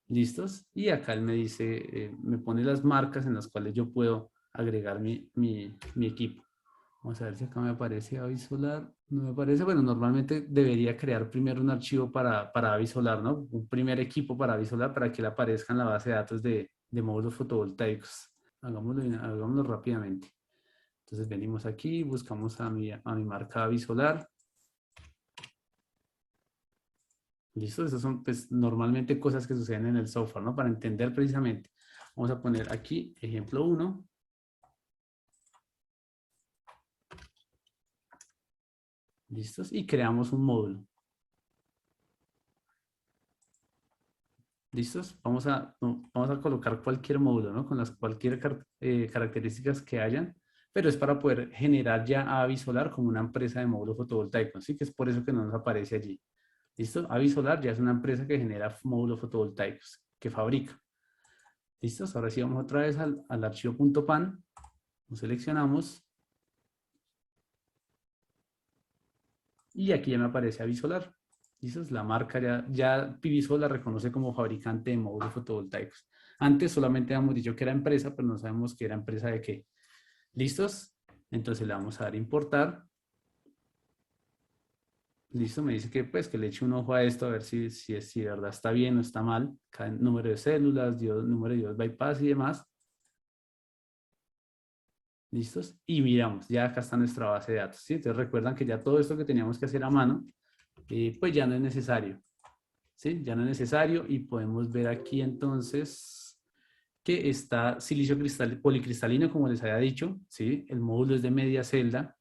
listos, y acá él me dice, me pone las marcas en las cuales yo puedo agregar mi equipo. Vamos a ver si acá me aparece Avi Solar. No me aparece. Bueno, normalmente debería crear primero un archivo para Avi Solar, ¿no? Un primer equipo para Avi Solar para que le aparezca en la base de datos de módulos fotovoltaicos. Hagámoslo rápidamente. Entonces venimos aquí, buscamos a mi marca Avi Solar. ¿Listo? Esas son pues normalmente cosas que suceden en el software, ¿no? Para entender precisamente. Vamos a poner aquí ejemplo 1. ¿Listos? Y creamos un módulo. ¿Listos? Vamos a colocar cualquier módulo, ¿no? Con las cualquier características que hayan, pero es para poder generar ya a Avisolar como una empresa de módulos fotovoltaicos, ¿sí? Que es por eso que no nos aparece allí. ¿Listo? Avisolar ya es una empresa que genera módulos fotovoltaicos, que fabrica. ¿Listos? Ahora sí vamos otra vez al archivo .pan, lo seleccionamos y aquí ya me aparece Avisolar. ¿Listo? La marca ya PVSol la reconoce como fabricante de módulos fotovoltaicos. Antes solamente habíamos dicho que era empresa, pero no sabemos que era empresa de qué. ¿Listos? Entonces le vamos a dar importar. Listo, me dice que pues que le eche un ojo a esto a ver si de verdad está bien o está mal. Cada número de células, número de diodos bypass y demás. ¿Listos? Y miramos, ya acá está nuestra base de datos. ¿Sí? Entonces recuerdan que ya todo esto que teníamos que hacer a mano, pues ya no es necesario. ¿Sí? Ya no es necesario y podemos ver aquí entonces que está silicio policristalino, como les había dicho. ¿Sí? El módulo es de media celda.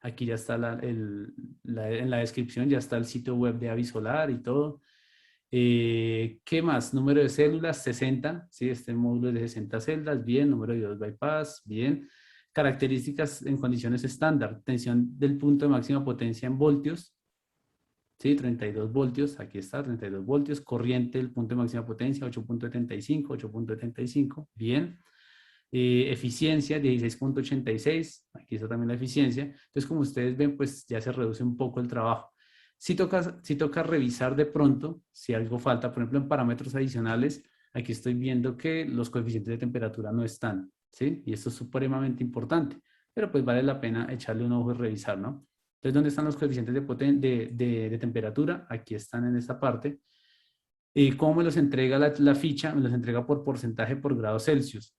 Aquí ya está en la descripción, ya está el sitio web de Avisolar y todo. ¿Qué más? Número de células, 60. ¿Sí? Este módulo es de 60 celdas, bien. Número de diodos bypass, bien. Características en condiciones estándar. Tensión del punto de máxima potencia en voltios. ¿Sí? 32 voltios, aquí está, 32 voltios. Corriente del punto de máxima potencia, 8.75, 8.75, bien. Eficiencia 16.86, aquí está también la eficiencia. Entonces, como ustedes ven, pues ya se reduce un poco el trabajo. Si toca revisar de pronto, si algo falta, por ejemplo, en parámetros adicionales, aquí estoy viendo que los coeficientes de temperatura no están, ¿sí? Y esto es supremamente importante, pero pues vale la pena echarle un ojo y revisar, ¿no? Entonces, ¿dónde están los coeficientes de temperatura? Aquí están en esta parte. ¿Y cómo me los entrega la ficha? Me los entrega por porcentaje por grado Celsius.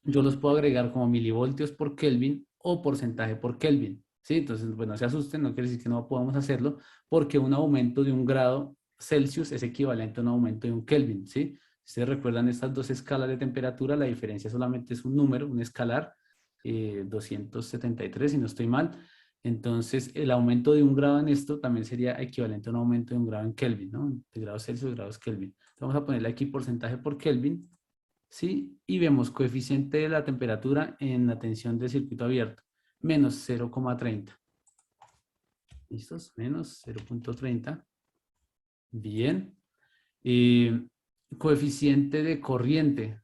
Yo los puedo agregar como milivoltios por Kelvin o porcentaje por Kelvin, ¿sí? Entonces, bueno, no se asusten, no quiere decir que no podamos hacerlo, porque un aumento de un grado Celsius es equivalente a un aumento de un Kelvin, ¿sí? Si ustedes recuerdan estas dos escalas de temperatura, la diferencia solamente es un número, un escalar, 273, si no estoy mal. Entonces, el aumento de un grado en esto también sería equivalente a un aumento de un grado en Kelvin, ¿no? De grados Celsius, grados Kelvin. Entonces, vamos a ponerle aquí porcentaje por Kelvin. ¿Sí? Y vemos coeficiente de la temperatura en la tensión de circuito abierto, menos 0,30. ¿Listos? Menos 0,30. Bien. Eh, Coeficiente de corriente,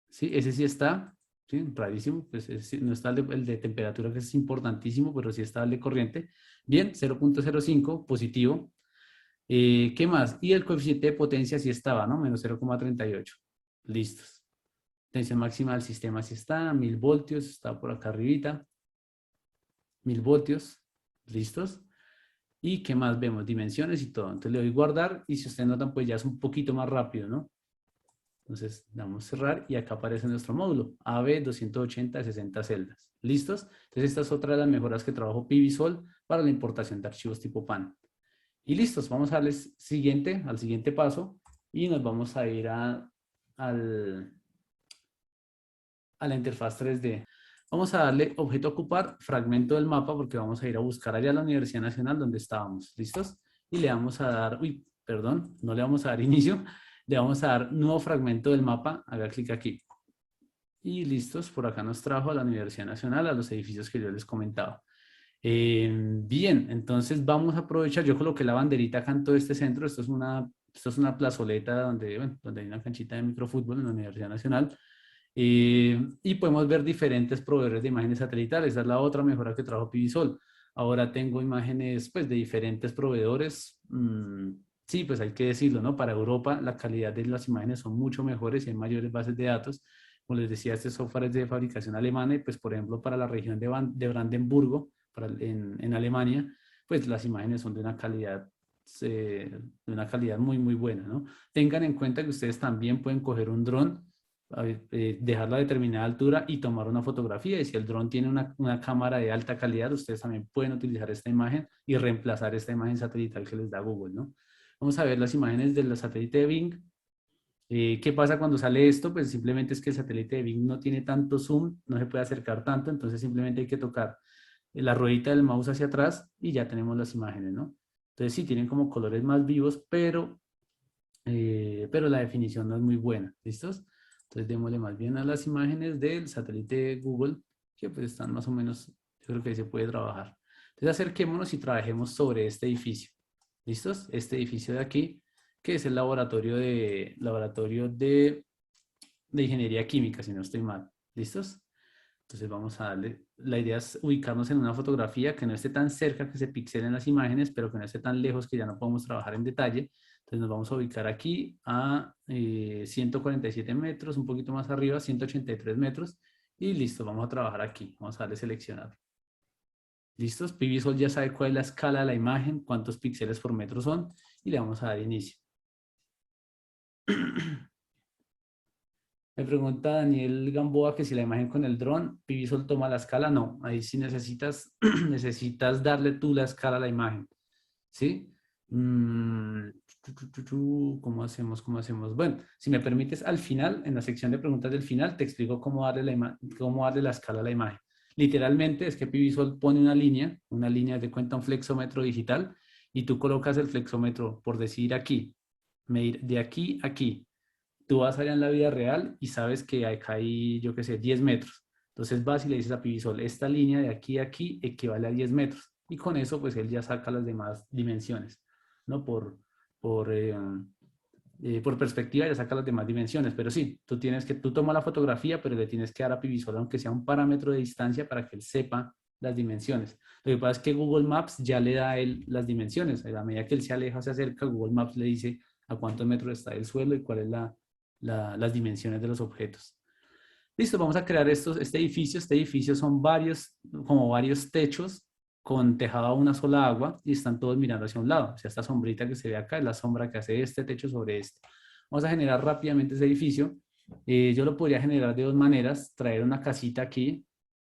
¿sí? Ese sí está, ¿sí? Rarísimo, pues no está el de temperatura, que es importantísimo, pero sí está el de corriente. Bien, 0,05, positivo. ¿Qué más? Y el coeficiente de potencia sí estaba, ¿no? Menos 0,38. Listos. Tensión máxima del sistema sí está, 1000 voltios, está por acá arribita, 1000 voltios, listos. ¿Y qué más vemos? Dimensiones y todo. Entonces le doy guardar y si ustedes notan, pues ya es un poquito más rápido, ¿no? Entonces damos cerrar y acá aparece nuestro módulo, AB 280 de 60 celdas. ¿Listos? Entonces esta es otra de las mejoras que trabajo PiVisol para la importación de archivos tipo PAN. Y listos, vamos a darles al siguiente paso y nos vamos a ir al, a la interfaz 3D. Vamos a darle objeto ocupar, fragmento del mapa, porque vamos a ir a buscar allá a la Universidad Nacional donde estábamos. ¿Listos? Y le vamos a dar, perdón, no le vamos a dar inicio, le vamos a dar nuevo fragmento del mapa, haga clic aquí. Y listos, por acá nos trajo a la Universidad Nacional, a los edificios que yo les comentaba. Bien, entonces vamos a aprovechar, yo coloqué la banderita acá en todo este centro, esto es una plazoleta donde, bueno, donde hay una canchita de microfútbol en la Universidad Nacional. Y podemos ver diferentes proveedores de imágenes satelitales. Esa es la otra mejora que trajo PiVisol. Ahora tengo imágenes pues, de diferentes proveedores. Sí, pues hay que decirlo, ¿no? Para Europa la calidad de las imágenes son mucho mejores y hay mayores bases de datos. Como les decía, este software es de fabricación alemana y pues por ejemplo para la región de Brandenburgo, en Alemania, pues las imágenes son de una calidad muy, muy buena, ¿no? Tengan en cuenta que ustedes también pueden coger un dron, dejarla a determinada altura y tomar una fotografía. Y si el dron tiene una cámara de alta calidad, ustedes también pueden utilizar esta imagen y reemplazar esta imagen satelital que les da Google, ¿no? Vamos a ver las imágenes del satélite de Bing. ¿Qué pasa cuando sale esto? Pues simplemente es que el satélite de Bing no tiene tanto zoom, no se puede acercar tanto, entonces simplemente hay que tocar la ruedita del mouse hacia atrás y ya tenemos las imágenes, ¿no? Entonces sí, tienen como colores más vivos, pero la definición no es muy buena. ¿Listos? Entonces démosle más bien a las imágenes del satélite de Google, que pues están más o menos, yo creo que ahí se puede trabajar. Entonces acerquémonos y trabajemos sobre este edificio. ¿Listos? Este edificio de aquí, que es el laboratorio de ingeniería química, si no estoy mal. ¿Listos? Entonces vamos a darle, la idea es ubicarnos en una fotografía que no esté tan cerca que se pixelen las imágenes, pero que no esté tan lejos que ya no podemos trabajar en detalle. Entonces nos vamos a ubicar aquí a 147 metros, un poquito más arriba, 183 metros. Y listo, vamos a trabajar aquí. Vamos a darle seleccionar. ¿Listos? PiVisol ya sabe cuál es la escala de la imagen, cuántos píxeles por metro son. Y le vamos a dar inicio. Me pregunta Daniel Gamboa que si la imagen con el dron, PiVisol toma la escala. No, ahí sí necesitas, necesitas darle tú la escala a la imagen. ¿Sí? Mm, ¿Cómo hacemos? ¿Cómo hacemos? Bueno, si me permites, al final, en la sección de preguntas del final, te explico cómo darle la escala a la imagen. Literalmente es que PiVisol pone una línea de cuenta un flexómetro digital, y tú colocas el flexómetro, por decir aquí, medir de aquí a aquí. Tú vas allá en la vida real y sabes que acá hay, yo qué sé, 10 metros. Entonces vas y le dices a PiVisol, esta línea de aquí a aquí equivale a 10 metros. Y con eso, pues él ya saca las demás dimensiones, ¿no? Por, eh, por perspectiva ya saca las demás dimensiones. Pero sí, tú tomas la fotografía, pero le tienes que dar a PiVisol, aunque sea un parámetro de distancia, para que él sepa las dimensiones. Lo que pasa es que Google Maps ya le da a él las dimensiones. A medida que él se aleja, se acerca, Google Maps le dice a cuántos metros está el suelo y cuál es las dimensiones de los objetos. Listo, vamos a crear este edificio. Este edificio son como varios techos con tejado a una sola agua y están todos mirando hacia un lado. O sea, esta sombrita que se ve acá es la sombra que hace este techo sobre este. Vamos a generar rápidamente ese edificio. Yo lo podría generar de dos maneras. Traer una casita aquí,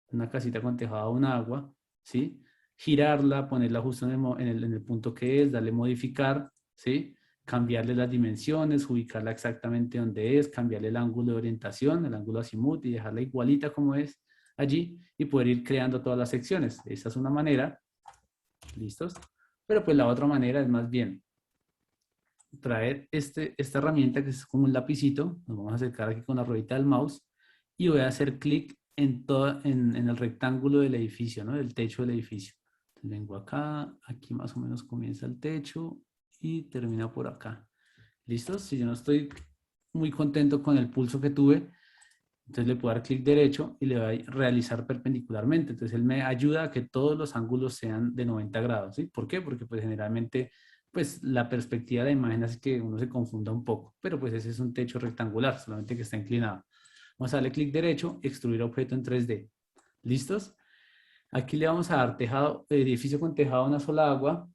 una casita con tejado a un agua, ¿sí? Girarla, ponerla justo en el punto que es, darle modificar, ¿sí? Cambiarle las dimensiones, ubicarla exactamente donde es, cambiarle el ángulo de orientación, el ángulo azimut y dejarla igualita como es allí y poder ir creando todas las secciones. Esa es una manera, ¿listos? Pero pues la otra manera es más bien traer esta herramienta que es como un lapicito, nos vamos a acercar aquí con la ruedita del mouse y voy a hacer clic en el rectángulo del edificio, ¿no? Del techo del edificio. Entonces vengo acá, aquí más o menos comienza el techo y termina por acá. ¿Listos? Si yo no estoy muy contento con el pulso que tuve, entonces le puedo dar clic derecho y le voy a realizar perpendicularmente. Entonces él me ayuda a que todos los ángulos sean de 90 grados. ¿Sí? ¿Por qué? Porque pues generalmente pues la perspectiva de la imagen hace que uno se confunda un poco. Pero pues ese es un techo rectangular, solamente que está inclinado. Vamos a darle clic derecho, extruir objeto en 3D. ¿Listos? Aquí le vamos a dar edificio con tejado a una sola agua.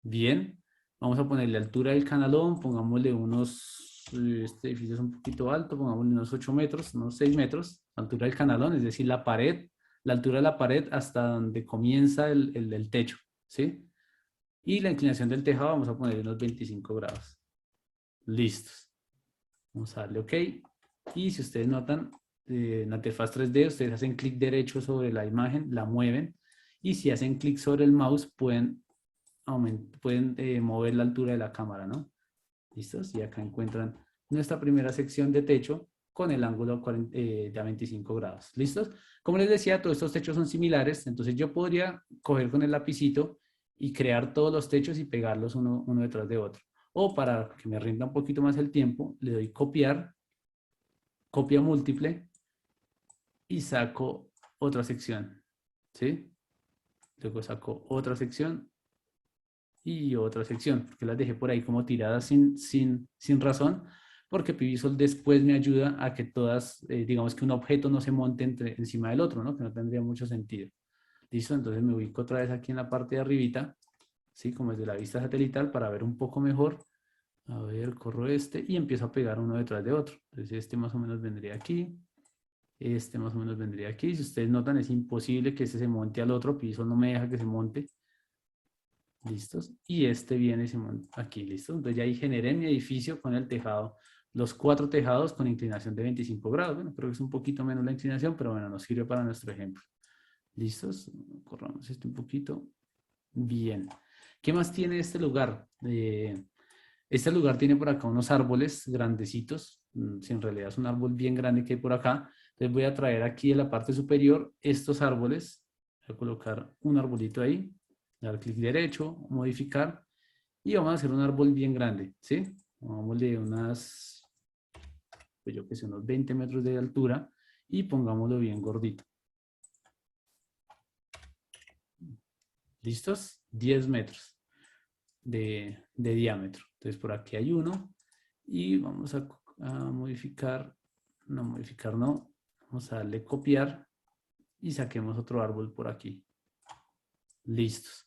Bien. Vamos a ponerle altura del canalón, pongámosle unos, este edificio es un poquito alto, pongámosle unos 8 metros, unos 6 metros, altura del canalón, es decir, la pared, la altura de la pared hasta donde comienza el techo, ¿sí? Y la inclinación del tejado vamos a ponerle unos 25 grados. Listos. Vamos a darle OK. Y si ustedes notan, en la interfaz 3D, ustedes hacen clic derecho sobre la imagen, la mueven, y si hacen clic sobre el mouse, pueden mover la altura de la cámara, ¿no? ¿Listos? Y acá encuentran nuestra primera sección de techo con el ángulo de a 25 grados. ¿Listos? Como les decía, todos estos techos son similares, entonces yo podría coger con el lapicito y crear todos los techos y pegarlos uno detrás de otro. O para que me rinda un poquito más el tiempo, le doy copiar, copia múltiple y saco otra sección. ¿Sí? Luego saco otra sección y otra sección, porque las dejé por ahí como tiradas sin razón, porque Pivisual después me ayuda a que todas, digamos que un objeto no se monte encima del otro, ¿no? Que no tendría mucho sentido. ¿Listo? Entonces me ubico otra vez aquí en la parte de arribita, ¿sí? Como desde la vista satelital para ver un poco mejor. A ver, corro este y empiezo a pegar uno detrás de otro. Entonces este más o menos vendría aquí, este más o menos vendría aquí. Si ustedes notan, es imposible que este se monte al otro, Pivisual no me deja que se monte. ¿Listos? Y este viene y se monta aquí, ¿listo? Entonces ya ahí generé mi edificio con el tejado, los 4 tejados con inclinación de 25 grados. Bueno, creo que es un poquito menos la inclinación, pero bueno, nos sirve para nuestro ejemplo. ¿Listos? Corramos esto un poquito. Bien. ¿Qué más tiene este lugar? Este lugar tiene por acá unos árboles grandecitos. Si en realidad es un árbol bien grande que hay por acá. Entonces voy a traer aquí en la parte superior estos árboles. Voy a colocar un arbolito ahí. Dar clic derecho, modificar. Y vamos a hacer un árbol bien grande, ¿sí? Vamos de unas, pues yo que sé, unos 20 metros de altura. Y pongámoslo bien gordito. ¿Listos? 10 metros de diámetro. Entonces por aquí hay uno. Y vamos a modificar, no, vamos a darle copiar y saquemos otro árbol por aquí. Listos.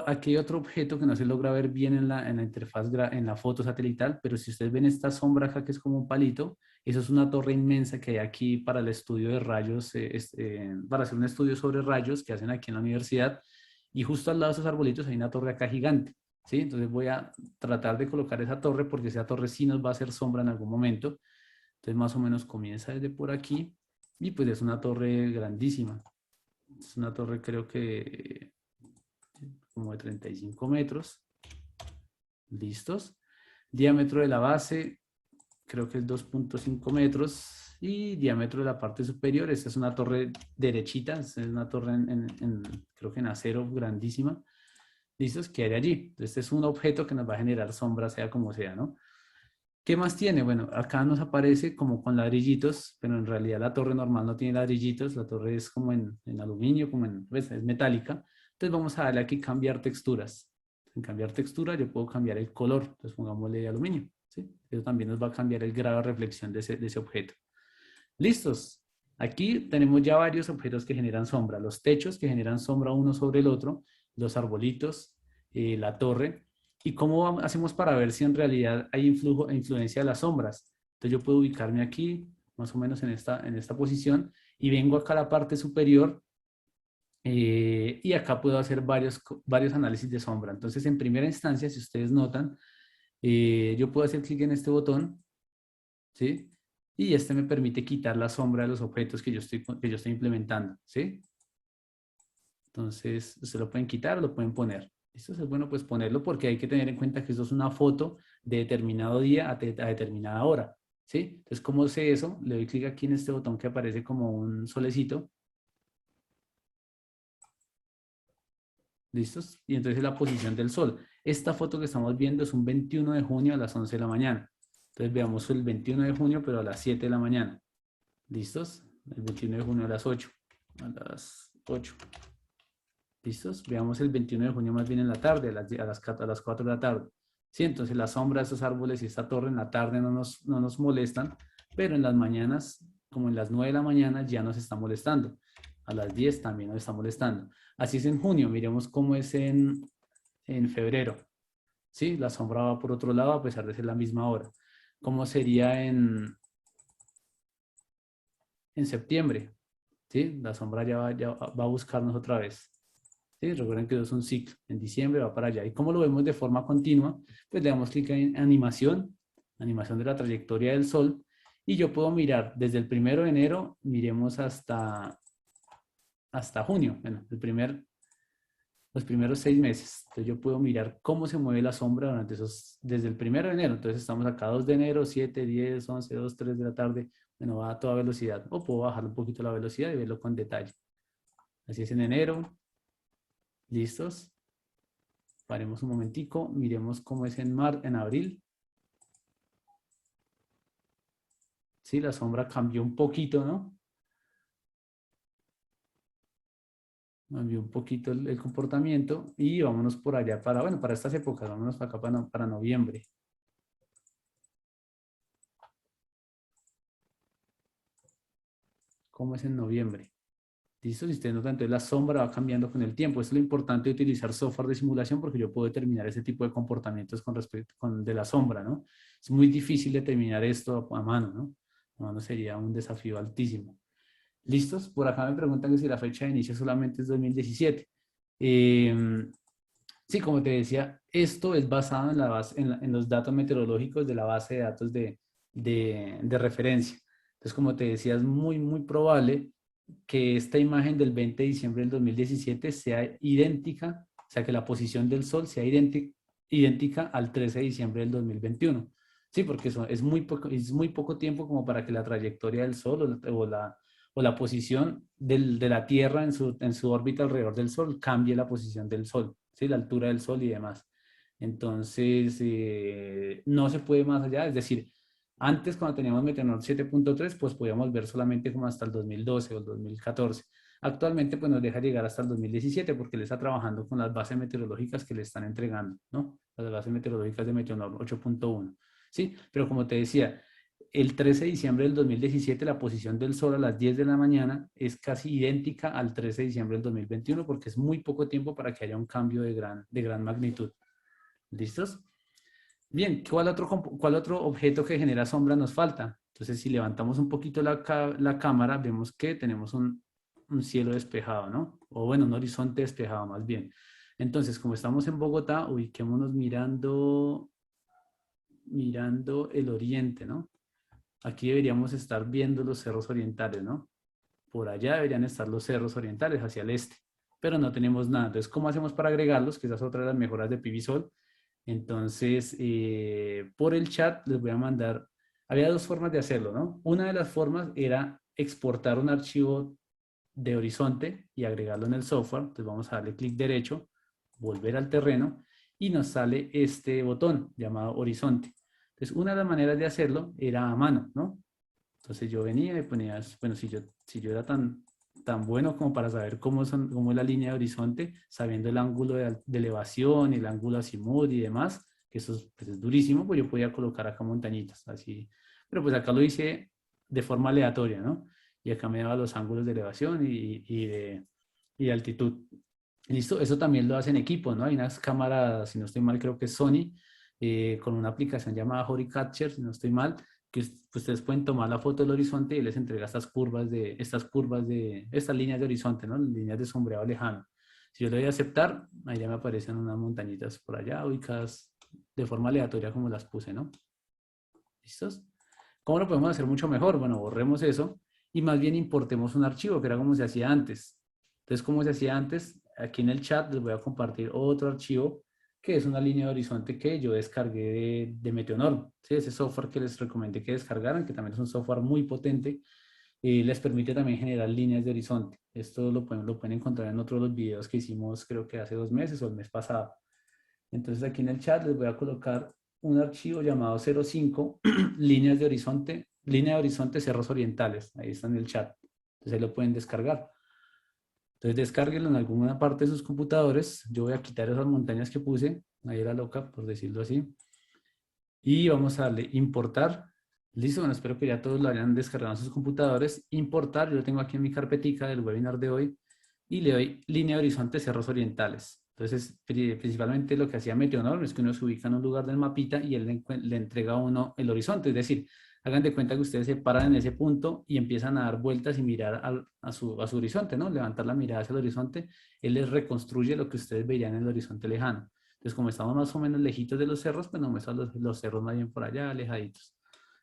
Aquí hay otro objeto que no se logra ver bien en la interfaz, en la foto satelital, pero si ustedes ven esta sombra acá que es como un palito, eso es una torre inmensa que hay aquí para el estudio de rayos, para hacer un estudio sobre rayos que hacen aquí en la universidad, y justo al lado de esos arbolitos hay una torre acá gigante, ¿sí? Entonces voy a tratar de colocar esa torre porque esa torre sí nos va a hacer sombra en algún momento. Entonces más o menos comienza desde por aquí y pues es una torre grandísima. Es una torre creo que como de 35 metros. ¿Listos? Diámetro de la base, creo que es 2.5 metros. Y diámetro de la parte superior, esta es una torre derechita, es una torre creo que en acero grandísima. ¿Listos? Que hay allí. Este es un objeto que nos va a generar sombra, sea como sea, ¿no? ¿Qué más tiene? Bueno, acá nos aparece como con ladrillitos, pero en realidad la torre normal no tiene ladrillitos, la torre es como en aluminio, pues, es metálica. Entonces vamos a darle aquí cambiar texturas. En cambiar textura yo puedo cambiar el color, entonces pongámosle aluminio, ¿sí? Eso también nos va a cambiar el grado de reflexión de ese objeto. ¿Listos? Aquí tenemos ya varios objetos que generan sombra, los techos que generan sombra uno sobre el otro, los arbolitos, la torre. ¿Y cómo hacemos para ver si en realidad hay influencia de las sombras? Entonces yo puedo ubicarme aquí, más o menos en esta posición, y vengo acá a la parte superior y acá puedo hacer varios análisis de sombra. Entonces en primera instancia, si ustedes notan, yo puedo hacer clic en este botón, ¿sí? Y este me permite quitar la sombra de los objetos que yo estoy implementando, ¿sí? Entonces, se lo pueden quitar o lo pueden poner. Esto es bueno pues ponerlo porque hay que tener en cuenta que esto es una foto de determinado día a determinada hora, ¿sí? Entonces, ¿cómo sé eso? Le doy clic aquí en este botón que aparece como un solecito. ¿Listos? Y entonces la posición del sol. Esta foto que estamos viendo es un 21 de junio a las 11 de la mañana. Entonces veamos el 21 de junio, pero a las 7 de la mañana. ¿Listos? El 21 de junio a las 8. A las 8. ¿Listos? Veamos el 21 de junio más bien en la tarde, a las 4 de la tarde. Sí, entonces la sombra de esos árboles y esta torre en la tarde no nos molestan, pero en las mañanas, como en las 9 de la mañana, ya nos está molestando. A las 10 también nos está molestando. Así es en junio, miremos cómo es en en febrero. ¿Sí? La sombra va por otro lado a pesar de ser la misma hora. ¿Cómo sería en septiembre? ¿Sí? La sombra ya va a buscarnos otra vez. ¿Sí? Recuerden que eso es un ciclo. En diciembre va para allá. ¿Y cómo lo vemos de forma continua? Pues le damos clic en animación, animación de la trayectoria del Sol, y yo puedo mirar desde el 1 de enero, miremos hasta junio. Bueno, los primeros 6 meses. Entonces yo puedo mirar cómo se mueve la sombra durante desde el 1 de enero. Entonces estamos acá 2 de enero, 7, 10, 11, 2, 3 de la tarde. Bueno, va a toda velocidad. O puedo bajar un poquito la velocidad y verlo con detalle. Así es en enero. ¿Listos? Paremos un momentico. Miremos cómo es en abril. Sí, la sombra cambió un poquito, ¿no? Cambió un poquito el comportamiento. Y vámonos por allá bueno, para estas épocas. Vámonos para acá para noviembre. ¿Cómo es en noviembre? ¿Listo? Si ustedes notan, entonces la sombra va cambiando con el tiempo. Eso es lo importante de utilizar software de simulación porque yo puedo determinar ese tipo de comportamientos con respecto de la sombra, ¿no? Es muy difícil determinar esto a mano, ¿no? A mano sería un desafío altísimo. ¿Listos? Por acá me preguntan que si la fecha de inicio solamente es 2017. Sí, como te decía, esto es basado en los datos meteorológicos de la base de datos de referencia. Entonces, como te decía, es muy probable que esta imagen del 20 de diciembre del 2017 sea idéntica, o sea, que la posición del Sol sea idéntica al 13 de diciembre del 2021. Sí, porque es muy poco tiempo como para que la trayectoria del Sol o la posición de la Tierra en su órbita alrededor del Sol cambie la posición del Sol, ¿sí? La altura del Sol y demás. Entonces, no se puede más allá, es decir, antes, cuando teníamos Meteorol 7.3, pues podíamos ver solamente como hasta el 2012 o el 2014. Actualmente, pues nos deja llegar hasta el 2017 porque él está trabajando con las bases meteorológicas que le están entregando, ¿no? Las bases meteorológicas de Meteorol 8.1. ¿Sí? Pero como te decía, el 13 de diciembre del 2017, la posición del Sol a las 10 de la mañana es casi idéntica al 13 de diciembre del 2021 porque es muy poco tiempo para que haya un cambio de gran magnitud. ¿Listos? Bien, ¿cuál otro objeto que genera sombra nos falta? Entonces, si levantamos un poquito la cámara, vemos que tenemos un cielo despejado, ¿no? O bueno, un horizonte despejado más bien. Entonces, como estamos en Bogotá, ubiquémonos mirando el oriente, ¿no? Aquí deberíamos estar viendo los cerros orientales, ¿no? Por allá deberían estar los cerros orientales hacia el este, pero no tenemos nada. Entonces, ¿cómo hacemos para agregarlos? Que esa es otra de las mejoras de PiviSol. Entonces, por el chat les voy a mandar, había dos formas de hacerlo, ¿no? Una de las formas era exportar un archivo de horizonte y agregarlo en el software. Entonces vamos a darle clic derecho, volver al terreno y nos sale este botón llamado horizonte. Entonces, una de las maneras de hacerlo era a mano, ¿no? Entonces yo venía y ponía, bueno, si yo era tan bueno como para saber cómo es la línea de horizonte, sabiendo el ángulo de elevación, el ángulo azimut y demás, que eso pues, es durísimo, pues yo podía colocar acá montañitas, así. Pero pues acá lo hice de forma aleatoria, ¿no? Y acá me daba los ángulos de elevación y de altitud. Listo, eso también lo hace en equipo, ¿no? Hay unas cámaras, si no estoy mal, creo que es Sony, con una aplicación llamada HoriCatcher, si no estoy mal, que ustedes pueden tomar la foto del horizonte y les entrega estas líneas de horizonte, ¿no? Líneas de sombreado lejano. Si yo le doy a aceptar, ahí ya me aparecen unas montañitas por allá ubicadas de forma aleatoria como las puse, ¿no? ¿Listos? ¿Cómo lo podemos hacer mucho mejor? Bueno, borremos eso y más bien importemos un archivo, que era como se hacía antes. Entonces, ¿cómo se hacía antes? Aquí en el chat les voy a compartir otro archivo que es una línea de horizonte que yo descargué de Meteonorm. ¿Sí? Ese software que les recomendé que descargaran, que también es un software muy potente, les permite también generar líneas de horizonte. Esto lo pueden encontrar en otro de los videos que hicimos, creo que hace 2 meses o el mes pasado. Entonces aquí en el chat les voy a colocar un archivo llamado 05, línea de horizonte cerros orientales. Ahí está en el chat. Entonces ahí lo pueden descargar. Entonces descárguenlo en alguna parte de sus computadores. Yo voy a quitar esas montañas que puse. Ahí era loca, por decirlo así. Y vamos a darle importar. Listo, bueno, espero que ya todos lo hayan descargado en sus computadores. Importar, yo lo tengo aquí en mi carpetica del webinar de hoy. Y le doy línea de horizonte cerros orientales. Entonces, principalmente lo que hacía Meteonorm es que uno se ubica en un lugar del mapita y él le entrega a uno el horizonte. Es decir, hagan de cuenta que ustedes se paran en ese punto y empiezan a dar vueltas y mirar a su horizonte, ¿no? Levantar la mirada hacia el horizonte. Él les reconstruye lo que ustedes verían en el horizonte lejano. Entonces, como estamos más o menos lejitos de los cerros, pues nos muestra los cerros más bien por allá, alejaditos.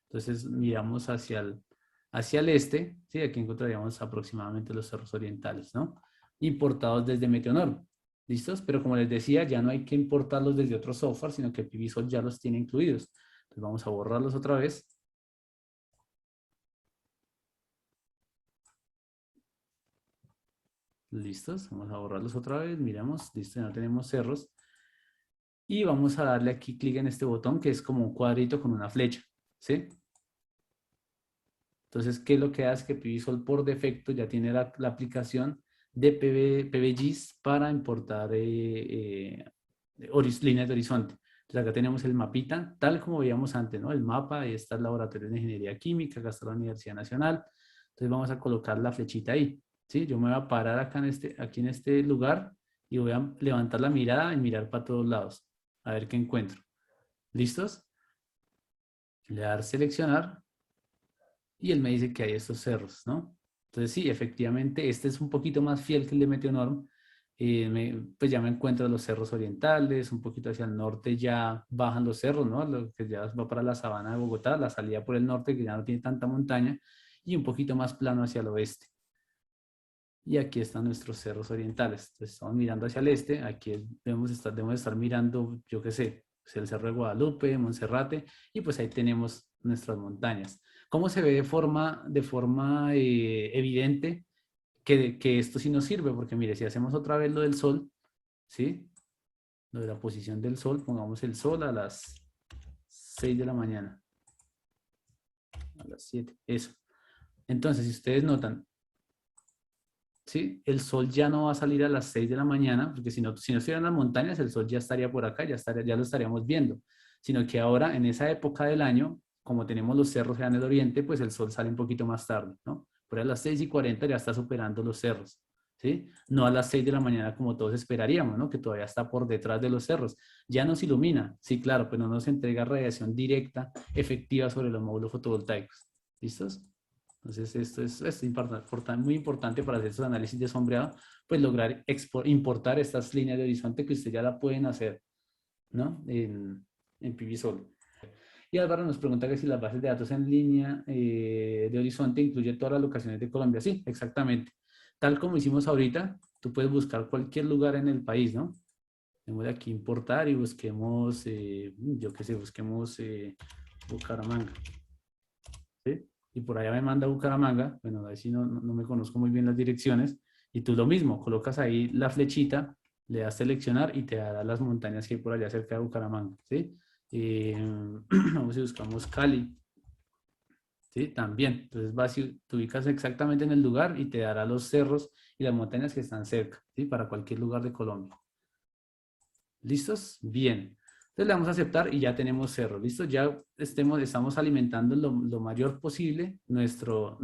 Entonces, miramos hacia el este, ¿sí? Aquí encontraríamos aproximadamente los cerros orientales, ¿no? Importados desde Meteonor. ¿Listos? Pero como les decía, ya no hay que importarlos desde otro software, sino que PVSol ya los tiene incluidos. Entonces vamos a borrarlos otra vez. ¿Listos? Vamos a borrarlos otra vez. Miramos, listo, ya no tenemos cerros. Y vamos a darle aquí clic en este botón que es como un cuadrito con una flecha, ¿sí? Entonces, ¿qué es lo que hace? Que PVSol por defecto ya tiene la aplicación de PVGIS para importar líneas de horizonte. Entonces, acá tenemos el mapita, tal como veíamos antes, ¿no? El mapa, ahí está el Laboratorio de Ingeniería Química, acá está la Universidad Nacional. Entonces, vamos a colocar la flechita ahí, ¿sí? Yo me voy a parar acá aquí en este lugar y voy a levantar la mirada y mirar para todos lados, a ver qué encuentro. ¿Listos? Le voy a dar seleccionar y él me dice que hay estos cerros, ¿no? Entonces sí, efectivamente, este es un poquito más fiel que el de Meteonorm. Pues ya me encuentro los cerros orientales, un poquito hacia el norte ya bajan los cerros, ¿no? Lo que ya va para la sabana de Bogotá, la salida por el norte que ya no tiene tanta montaña y un poquito más plano hacia el oeste. Y aquí están nuestros cerros orientales. Entonces estamos mirando hacia el este, aquí debemos estar mirando, yo qué sé, pues el Cerro de Guadalupe, Monserrate, y pues ahí tenemos nuestras montañas. ¿Cómo se ve de forma evidente que esto sí nos sirve? Porque mire, si hacemos otra vez lo del sol, ¿sí? Lo de la posición del sol, pongamos el sol a las 6 de la mañana, a las 7, eso. Entonces, si ustedes notan, ¿sí? El sol ya no va a salir a las 6 de la mañana, porque si no estuvieran las montañas, el sol ya estaría por acá, ya lo estaríamos viendo. Sino que ahora, en esa época del año, como tenemos los cerros ya en el oriente, pues el sol sale un poquito más tarde, ¿no? Por ahí a las 6:40 ya está superando los cerros, ¿sí? No a las 6 de la mañana como todos esperaríamos, ¿no? Que todavía está por detrás de los cerros. Ya nos ilumina, sí, claro, pero no nos entrega radiación directa, efectiva sobre los módulos fotovoltaicos. ¿Listos? Entonces, esto es muy importante para hacer esos análisis de sombreado, pues lograr importar estas líneas de horizonte que usted ya la pueden hacer, ¿no? En PVSol. Y Álvaro nos pregunta que si las bases de datos en línea de horizonte incluye todas las locaciones de Colombia. Sí, exactamente. Tal como hicimos ahorita, tú puedes buscar cualquier lugar en el país, ¿no? Tenemos aquí importar y busquemos, yo qué sé, busquemos Bucaramanga. ¿Sí? Y por allá me manda a Bucaramanga, bueno, a ver si no me conozco muy bien las direcciones, y tú lo mismo, colocas ahí la flechita, le das seleccionar y te dará las montañas que hay por allá cerca de Bucaramanga, ¿sí? Vamos y buscamos Cali, ¿sí? También, entonces vas y te ubicas exactamente en el lugar y te dará los cerros y las montañas que están cerca, ¿sí? Para cualquier lugar de Colombia. ¿Listos? Bien. Entonces le vamos a aceptar y ya tenemos cerro. ¿Listo? Ya estamos alimentando lo mayor posible nuestro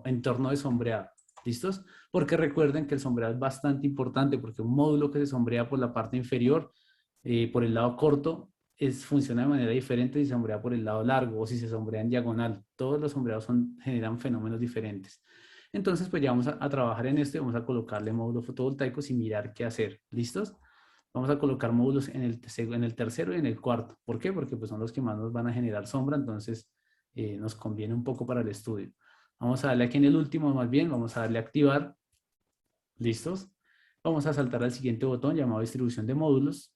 entorno de sombreado. ¿Listos? Porque recuerden que el sombreado es bastante importante porque un módulo que se sombrea por la parte inferior, por el lado corto, funciona de manera diferente si se sombrea por el lado largo o si se sombrea en diagonal. Todos los sombreados generan fenómenos diferentes. Entonces, pues ya vamos a trabajar en esto y vamos a colocarle módulos fotovoltaicos y mirar qué hacer. ¿Listos? Vamos a colocar módulos en el tercero y en el cuarto. ¿Por qué? Porque pues, son los que más nos van a generar sombra, entonces nos conviene un poco para el estudio. Vamos a darle aquí en el último, más bien, vamos a darle a activar. ¿Listos? Vamos a saltar al siguiente botón llamado distribución de módulos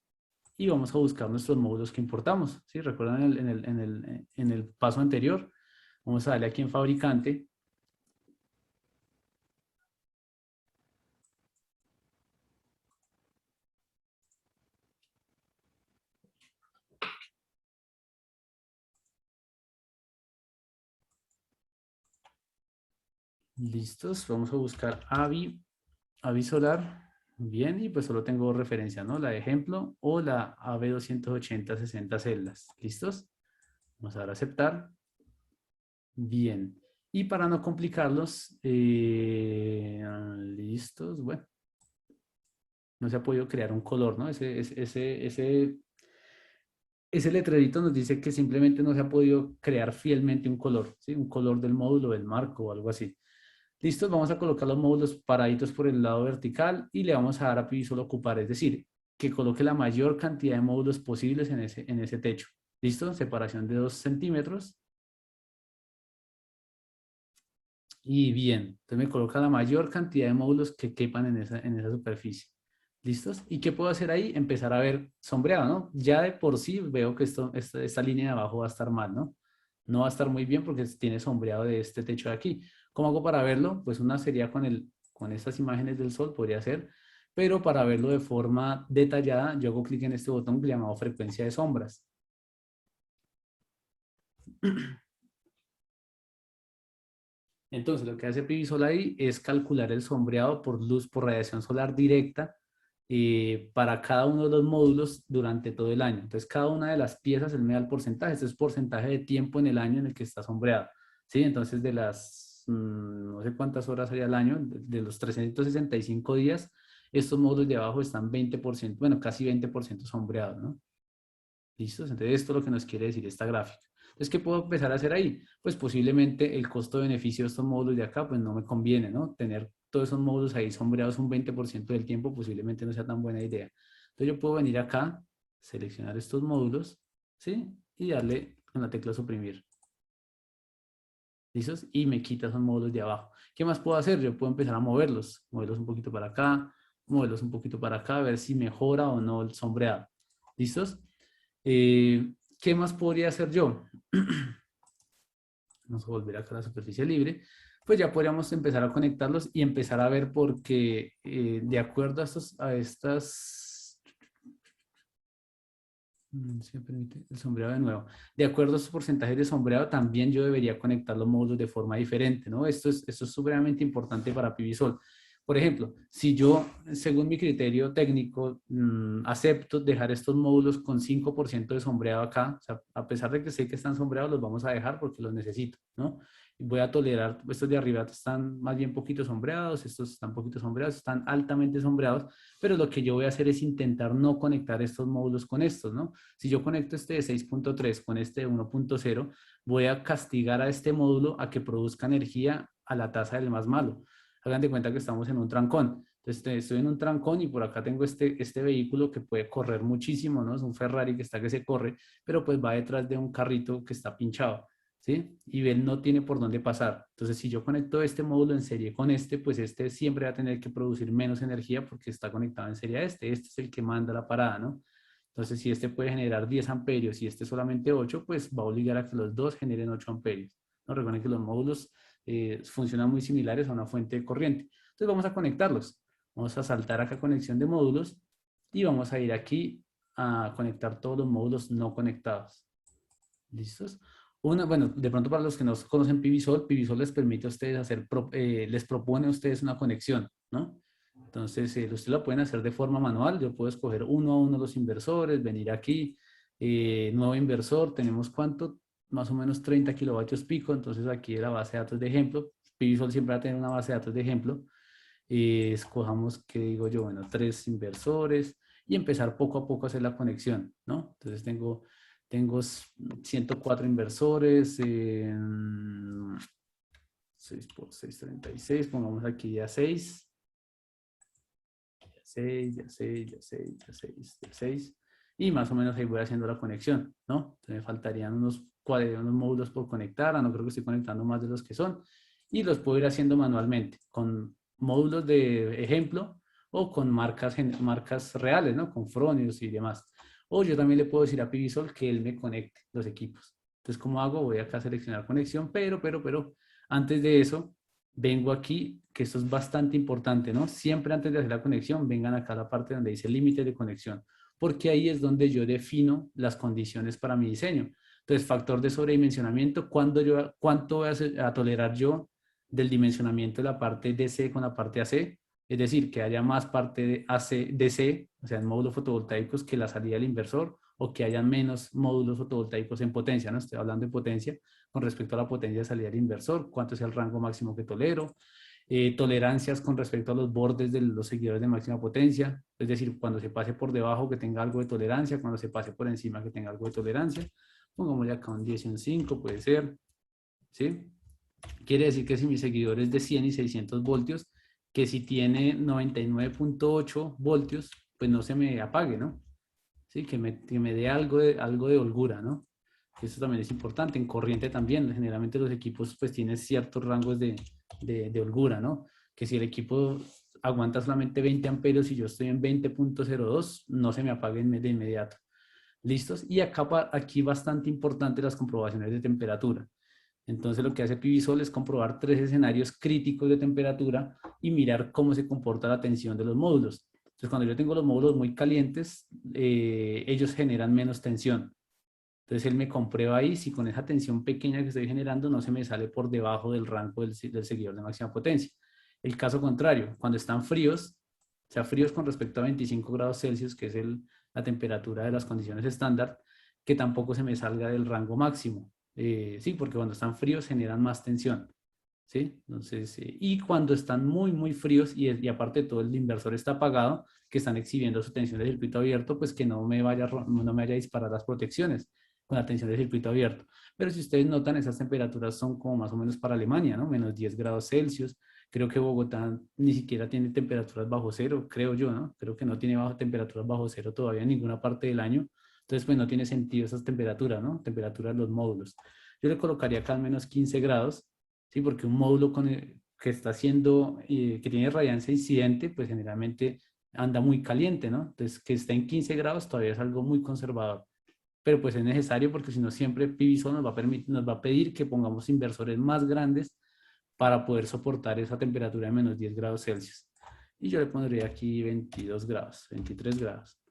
y vamos a buscar nuestros módulos que importamos. ¿Sí? ¿Recuerdan en el paso anterior? Vamos a darle aquí en fabricante. Listos, vamos a buscar AVI solar. Bien, y pues solo tengo referencia, ¿no? La de ejemplo o la AB280 60 celdas. ¿Listos? Vamos a dar a aceptar. Bien. Y para no complicarlos, listos. Bueno, no se ha podido crear un color, ¿no? Ese letrerito nos dice que simplemente no se ha podido crear fielmente un color, ¿sí? Un color del módulo, del marco o algo así. Listo, vamos a colocar los módulos paraditos por el lado vertical y le vamos a dar a Pivisol ocupar, es decir, que coloque la mayor cantidad de módulos posibles en ese techo. ¿Listo? Separación de 2 centímetros. Y bien, entonces me coloca la mayor cantidad de módulos que quepan en esa superficie. ¿Listos? ¿Y qué puedo hacer ahí? Empezar a ver sombreado, ¿no? Ya de por sí veo que esta línea de abajo va a estar mal, ¿no? No va a estar muy bien porque tiene sombreado de este techo de aquí. ¿Cómo hago para verlo? Pues una sería con estas imágenes del sol, podría ser, pero para verlo de forma detallada, yo hago clic en este botón llamado frecuencia de sombras. Entonces, lo que hace Pivisol ahí es calcular el sombreado por luz, por radiación solar directa para cada uno de los módulos durante todo el año. Entonces, cada una de las piezas, él me da el porcentaje. Este es porcentaje de tiempo en el año en el que está sombreado. ¿Sí? Entonces, de las, no sé cuántas horas hay al año, de los 365 días, estos módulos de abajo están 20%, bueno, casi 20% sombreados, ¿no? ¿Listos? Entonces, esto es lo que nos quiere decir esta gráfica. Entonces, ¿qué puedo empezar a hacer ahí? Pues posiblemente el costo-beneficio de estos módulos de acá, pues no me conviene, ¿no? Tener todos esos módulos ahí sombreados un 20% del tiempo posiblemente no sea tan buena idea. Entonces, yo puedo venir acá, seleccionar estos módulos, ¿sí? Y darle con la tecla suprimir. ¿Listos? Y me quita esos módulos de abajo. ¿Qué más puedo hacer? Yo puedo empezar a moverlos un poquito para acá, moverlos un poquito para acá, a ver si mejora o no el sombreado. ¿Listos? ¿Qué más podría hacer yo? Vamos a volver acá a la superficie libre. Pues ya podríamos empezar a conectarlos y empezar a ver porque de acuerdo a estas si me permite, el sombreado de nuevo. De acuerdo a estos porcentajes de sombreado, también yo debería conectar los módulos de forma diferente, ¿no? Esto es supremamente importante para Pivisol. Por ejemplo, si yo, según mi criterio técnico, acepto dejar estos módulos con 5% de sombreado acá, o sea, a pesar de que sé que están sombreados, los vamos a dejar porque los necesito, ¿no? Voy a tolerar, estos de arriba están más bien poquito sombreados, estos están poquito sombreados, están altamente sombreados, pero lo que yo voy a hacer es intentar no conectar estos módulos con estos, ¿no? Si yo conecto este de 6.3 con este de 1.0, voy a castigar a este módulo a que produzca energía a la tasa del más malo. Hagan de cuenta que estamos en un trancón. Entonces estoy en un trancón y por acá tengo este vehículo que puede correr muchísimo, ¿no? Es un Ferrari que está que se corre, pero pues va detrás de un carrito que está pinchado. ¿Sí? Y él no tiene por dónde pasar. Entonces, si yo conecto este módulo en serie con este, pues este siempre va a tener que producir menos energía porque está conectado en serie a este. Este es el que manda la parada, ¿no? Entonces, si este puede generar 10 amperios y este solamente 8, pues va a obligar a que los dos generen 8 amperios. ¿No? Recuerden que los módulos funcionan muy similares a una fuente de corriente. Entonces, vamos a conectarlos. Vamos a saltar acá conexión de módulos y vamos a ir aquí a conectar todos los módulos no conectados. ¿Listos? Bueno, de pronto para los que no conocen Pivisol, Pivisol les permite a ustedes les propone a ustedes una conexión, ¿no? Entonces, ustedes lo pueden hacer de forma manual. Yo puedo escoger uno a uno los inversores, venir aquí, nuevo inversor, tenemos cuánto, más o menos 30 kilovatios pico. Entonces, aquí la base de datos de ejemplo. Pivisol siempre va a tener una base de datos de ejemplo. Escojamos, ¿qué digo yo? Bueno, 3 inversores y empezar poco a poco a hacer la conexión, ¿no? Entonces, tengo 104 inversores, 6 por 6, 36, pongamos aquí ya 6. Ya 6, ya 6, ya 6, ya 6, ya 6. Y más o menos ahí voy haciendo la conexión, ¿no? Entonces me faltarían unos módulos por conectar, no creo que estoy conectando más de los que son. Y los puedo ir haciendo manualmente, con módulos de ejemplo o con marcas reales, ¿no? Con Fronius y demás. O yo también le puedo decir a Pivisol que él me conecte los equipos. Entonces, ¿cómo hago? Voy acá a seleccionar conexión, pero, antes de eso, vengo aquí, que esto es bastante importante, ¿no? Siempre antes de hacer la conexión, vengan acá a la parte donde dice límite de conexión, porque ahí es donde yo defino las condiciones para mi diseño. Entonces, factor de sobredimensionamiento, ¿cuánto voy a tolerar yo del dimensionamiento de la parte DC con la parte AC? Es decir, que haya más parte de AC, DC, o sea, en módulos fotovoltaicos que la salida del inversor, o que haya menos módulos fotovoltaicos en potencia, ¿no? Estoy hablando de potencia con respecto a la potencia de salida del inversor, cuánto es el rango máximo que tolero, tolerancias con respecto a los bordes de los seguidores de máxima potencia, es decir, cuando se pase por debajo que tenga algo de tolerancia, cuando se pase por encima que tenga algo de tolerancia. Pongámosle acá un 10 y un 5, puede ser, ¿sí? Quiere decir que si mi seguidor es de 100 y 600 voltios, que si tiene 99.8 voltios, pues no se me apague, ¿no? ¿Sí? Que me dé algo de holgura, ¿no? Eso también es importante. En corriente también, generalmente los equipos pues tienen ciertos rangos de holgura, ¿no? Que si el equipo aguanta solamente 20 amperios y yo estoy en 20.02, no se me apague de inmediato. ¿Listos? Y acá, aquí bastante importante las comprobaciones de temperatura. Entonces lo que hace Pivisol es comprobar 3 escenarios críticos de temperatura y mirar cómo se comporta la tensión de los módulos. Entonces cuando yo tengo los módulos muy calientes, ellos generan menos tensión. Entonces él me comprueba ahí si con esa tensión pequeña que estoy generando no se me sale por debajo del rango del seguidor de máxima potencia. El caso contrario, cuando están fríos, o sea, fríos con respecto a 25 grados Celsius, que es la temperatura de las condiciones estándar, que tampoco se me salga del rango máximo. Sí, porque cuando están fríos generan más tensión. ¿Sí? Entonces, y cuando están muy, muy fríos y aparte de todo el inversor está apagado, que están exhibiendo su tensión de circuito abierto, pues que no me vaya a disparar las protecciones con la tensión de circuito abierto. Pero si ustedes notan, esas temperaturas son como más o menos para Alemania, ¿no? Menos 10 grados Celsius. Creo que Bogotá ni siquiera tiene temperaturas bajo cero, creo yo, ¿no? Creo que no tiene temperaturas bajo cero todavía en ninguna parte del año. Entonces, pues no tiene sentido esas temperaturas, ¿no? Temperaturas de los módulos. Yo le colocaría acá al menos 15 grados, ¿sí? Porque un módulo que está haciendo, que tiene radiancia incidente, pues generalmente anda muy caliente, ¿no? Entonces, que esté en 15 grados todavía es algo muy conservador. Pero pues es necesario porque si no siempre Pivisol nos va a pedir que pongamos inversores más grandes para poder soportar esa temperatura de menos 10 grados Celsius. Y yo le pondría aquí 22 grados, 23 grados.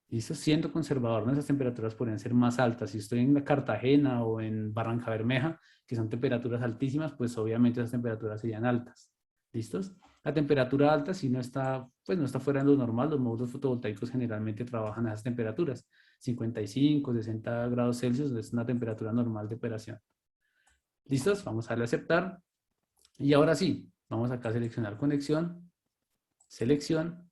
Y eso siendo conservador, ¿no? Esas temperaturas podrían ser más altas. Si estoy en la Cartagena o en Barranca Bermeja, que son temperaturas altísimas, pues obviamente esas temperaturas serían altas. ¿Listos? La temperatura alta, si no está, pues no está fuera de lo normal, los módulos fotovoltaicos generalmente trabajan a esas temperaturas. 55, 60 grados Celsius es una temperatura normal de operación. ¿Listos? Vamos a darle a aceptar. Y ahora sí, vamos acá a seleccionar conexión, selección,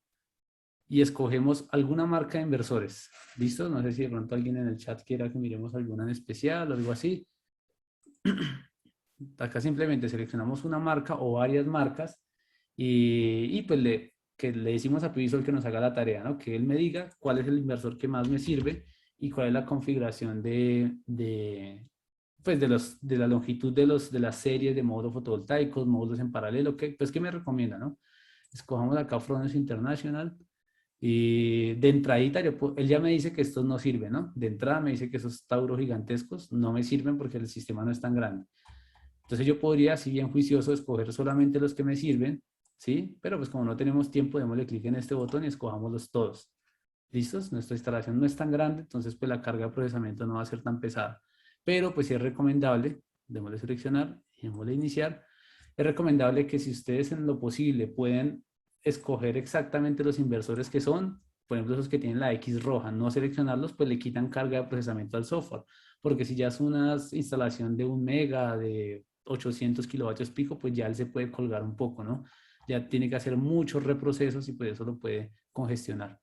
y escogemos alguna marca de inversores. ¿Listo? No sé si de pronto alguien en el chat quiera que miremos alguna en especial o algo así. Acá simplemente seleccionamos una marca o varias marcas y pues que le decimos a Pivisol que nos haga la tarea, ¿no? Que él me diga cuál es el inversor que más me sirve y cuál es la configuración pues de la longitud de las series de módulos fotovoltaicos, módulos en paralelo, pues ¿qué me recomienda, no? Escojamos acá Fronius International. Y de entradita, él ya me dice que estos no sirven, ¿no? De entrada me dice que esos tauros gigantescos no me sirven porque el sistema no es tan grande. Entonces yo podría, si bien juicioso, escoger solamente los que me sirven, ¿sí? Pero pues como no tenemos tiempo, démosle clic en este botón y escojámoslos todos. ¿Listos? Nuestra instalación no es tan grande, entonces pues la carga de procesamiento no va a ser tan pesada. Pero pues sí es recomendable, démosle seleccionar y démosle iniciar. Es recomendable que si ustedes en lo posible pueden escoger exactamente los inversores que son, por ejemplo esos que tienen la X roja, no seleccionarlos, pues le quitan carga de procesamiento al software. Porque si ya es una instalación de 1 mega, de 800 kilovatios pico, pues ya él se puede colgar un poco, ¿no? Ya tiene que hacer muchos reprocesos y pues eso lo puede congestionar.